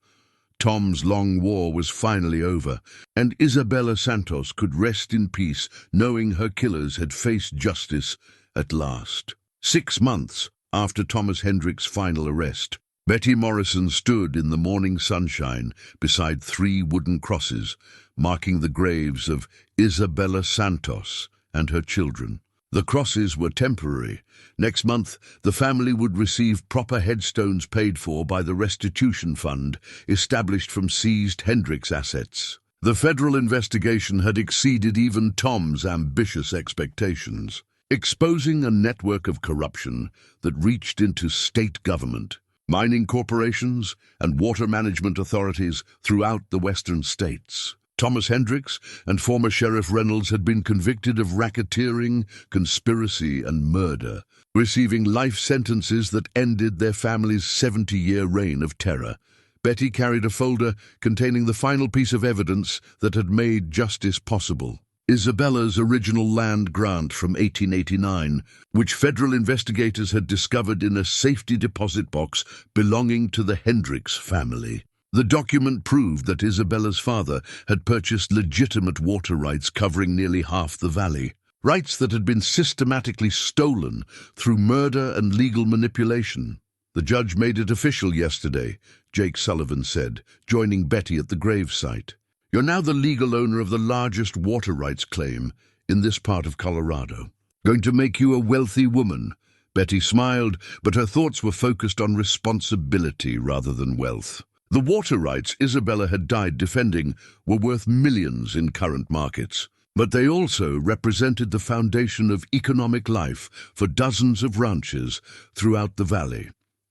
Tom's long war was finally over, and Isabella Santos could rest in peace knowing her killers had faced justice at last. 6 months after Thomas Hendricks' final arrest, Betty Morrison stood in the morning sunshine beside 3 wooden crosses, marking the graves of Isabella Santos and her children. The crosses were temporary. Next month, the family would receive proper headstones paid for by the restitution fund established from seized Hendricks assets. The federal investigation had exceeded even Tom's ambitious expectations, exposing a network of corruption that reached into state government, mining corporations, and water management authorities throughout the western states. Thomas Hendricks and former Sheriff Reynolds had been convicted of racketeering, conspiracy, and murder, receiving life sentences that ended their family's 70-year reign of terror. Betty carried a folder containing the final piece of evidence that had made justice possible. Isabella's original land grant from 1889, which federal investigators had discovered in a safety deposit box belonging to the Hendricks family. The document proved that Isabella's father had purchased legitimate water rights covering nearly half the valley, rights that had been systematically stolen through murder and legal manipulation. The judge made it official yesterday, Jake Sullivan said, joining Betty at the gravesite. You're now the legal owner of the largest water rights claim in this part of Colorado. Going to make you a wealthy woman. Betty smiled, but her thoughts were focused on responsibility rather than wealth. The water rights Isabella had died defending were worth millions in current markets, but they also represented the foundation of economic life for dozens of ranches throughout the valley.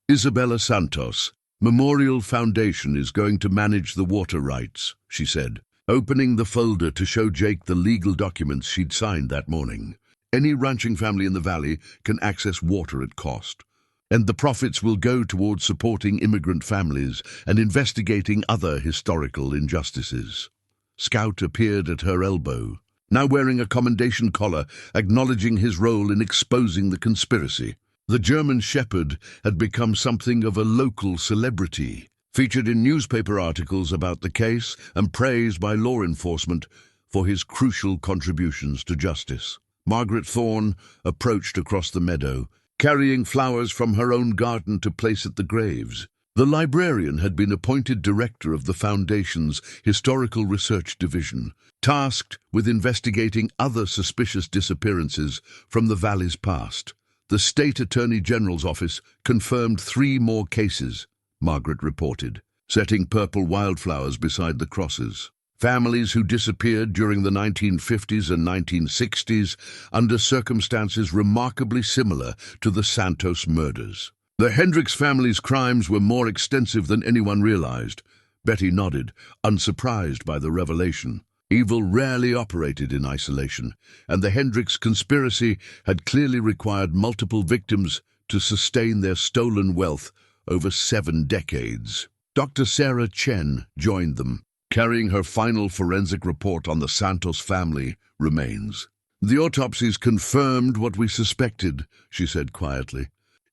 Isabella Santos, Memorial Foundation, is going to manage the water rights, she said, opening the folder to show Jake the legal documents she'd signed that morning. Any ranching family in the valley can access water at cost, and the profits will go towards supporting immigrant families and investigating other historical injustices. Scout appeared at her elbow, now wearing a commendation collar, acknowledging his role in exposing the conspiracy. The German Shepherd had become something of a local celebrity, featured in newspaper articles about the case and praised by law enforcement for his crucial contributions to justice. Margaret Thorne approached across the meadow, carrying flowers from her own garden to place at the graves. The librarian had been appointed director of the Foundation's Historical Research Division, tasked with investigating other suspicious disappearances from the valley's past. The State Attorney General's office confirmed 3 more cases, Margaret reported, setting purple wildflowers beside the crosses. Families who disappeared during the 1950s and 1960s under circumstances remarkably similar to the Santos murders. The Hendricks family's crimes were more extensive than anyone realized. Betty nodded, unsurprised by the revelation. Evil rarely operated in isolation, and the Hendricks conspiracy had clearly required multiple victims to sustain their stolen wealth over 7 decades. Dr. Sarah Chen joined them, carrying her final forensic report on the Santos family remains. The autopsies confirmed what we suspected, she said quietly.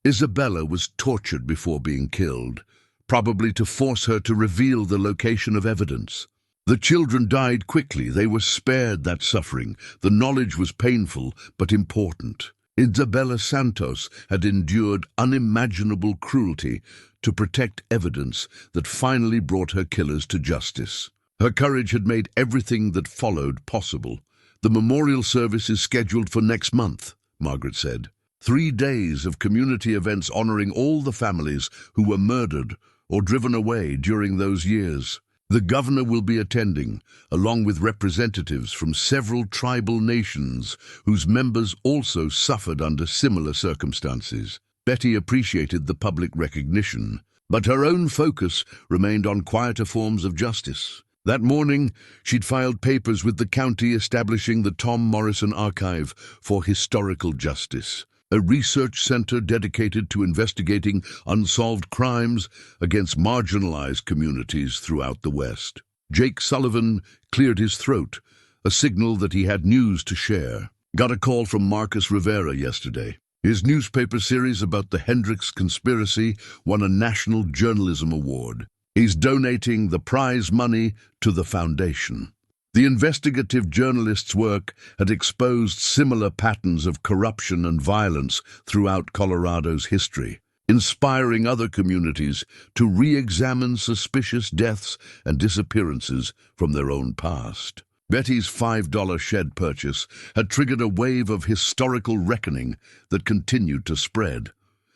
Isabella was tortured before being killed, probably to force her to reveal the location of evidence. The children died quickly. They were spared that suffering. The knowledge was painful but important. Isabella Santos had endured unimaginable cruelty to protect evidence that finally brought her killers to justice. Her courage had made everything that followed possible. The memorial service is scheduled for next month, Margaret said. 3 days of community events honoring all the families who were murdered or driven away during those years. The governor will be attending, along with representatives from several tribal nations whose members also suffered under similar circumstances. Betty appreciated the public recognition, but her own focus remained on quieter forms of justice. That morning, she'd filed papers with the county establishing the Tom Morrison Archive for Historical Justice, a research center dedicated to investigating unsolved crimes against marginalized communities throughout the West. Jake Sullivan cleared his throat, a signal that he had news to share. Got a call from Marcus Rivera yesterday. His newspaper series about the Hendricks conspiracy won a National Journalism Award. He's donating the prize money to the foundation. The investigative journalist's work had exposed similar patterns of corruption and violence throughout Colorado's history, inspiring other communities to re-examine suspicious deaths and disappearances from their own past. Betty's $5 shed purchase had triggered a wave of historical reckoning that continued to spread.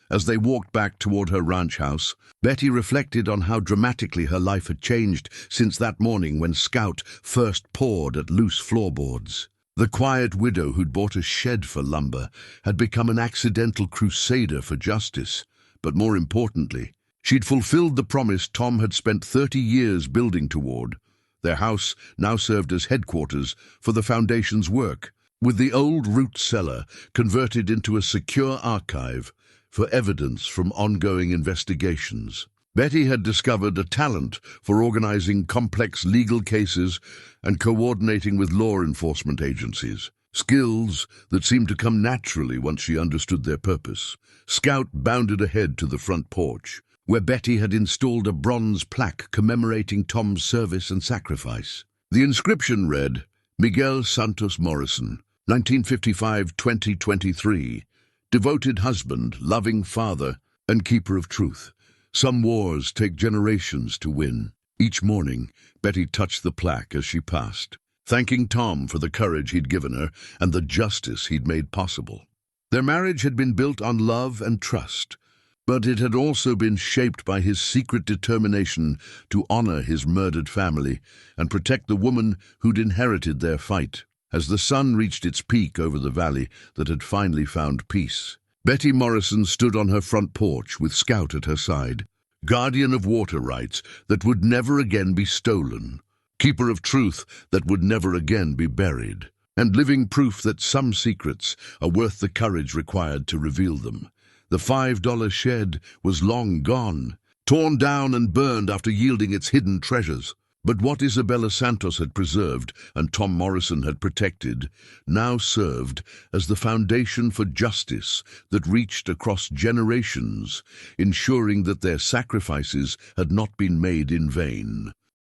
As they walked back toward her ranch house, Betty reflected on how dramatically her life had changed since that morning when Scout first pawed at loose floorboards. The quiet widow who'd bought a shed for lumber had become an accidental crusader for justice, but more importantly, she'd fulfilled the promise Tom had spent 30 years building toward. Their house now served as headquarters for the foundation's work, with the old root cellar converted into a secure archive for evidence from ongoing investigations. Betty had discovered a talent for organizing complex legal cases and coordinating with law enforcement agencies, skills that seemed to come naturally once she understood their purpose. Scout bounded ahead to the front porch, where Betty had installed a bronze plaque commemorating Tom's service and sacrifice. The inscription read, Miguel Santos Morrison, 1955-2023, devoted husband, loving father, and keeper of truth. Some wars take generations to win. Each morning, Betty touched the plaque as she passed, thanking Tom for the courage he'd given her and the justice he'd made possible. Their marriage had been built on love and trust, but it had also been shaped by his secret determination to honor his murdered family and protect the woman who'd inherited their fight. As the sun reached its peak over the valley that had finally found peace, Betty Morrison stood on her front porch with Scout at her side, guardian of water rights that would never again be stolen, keeper of truth that would never again be buried, and living proof that some secrets are worth the courage required to reveal them. The $5 shed was long gone, torn down and burned after yielding its hidden treasures. But what Isabella Santos had preserved and Tom Morrison had protected now served as the foundation for justice that reached across generations, ensuring that their sacrifices had not been made in vain.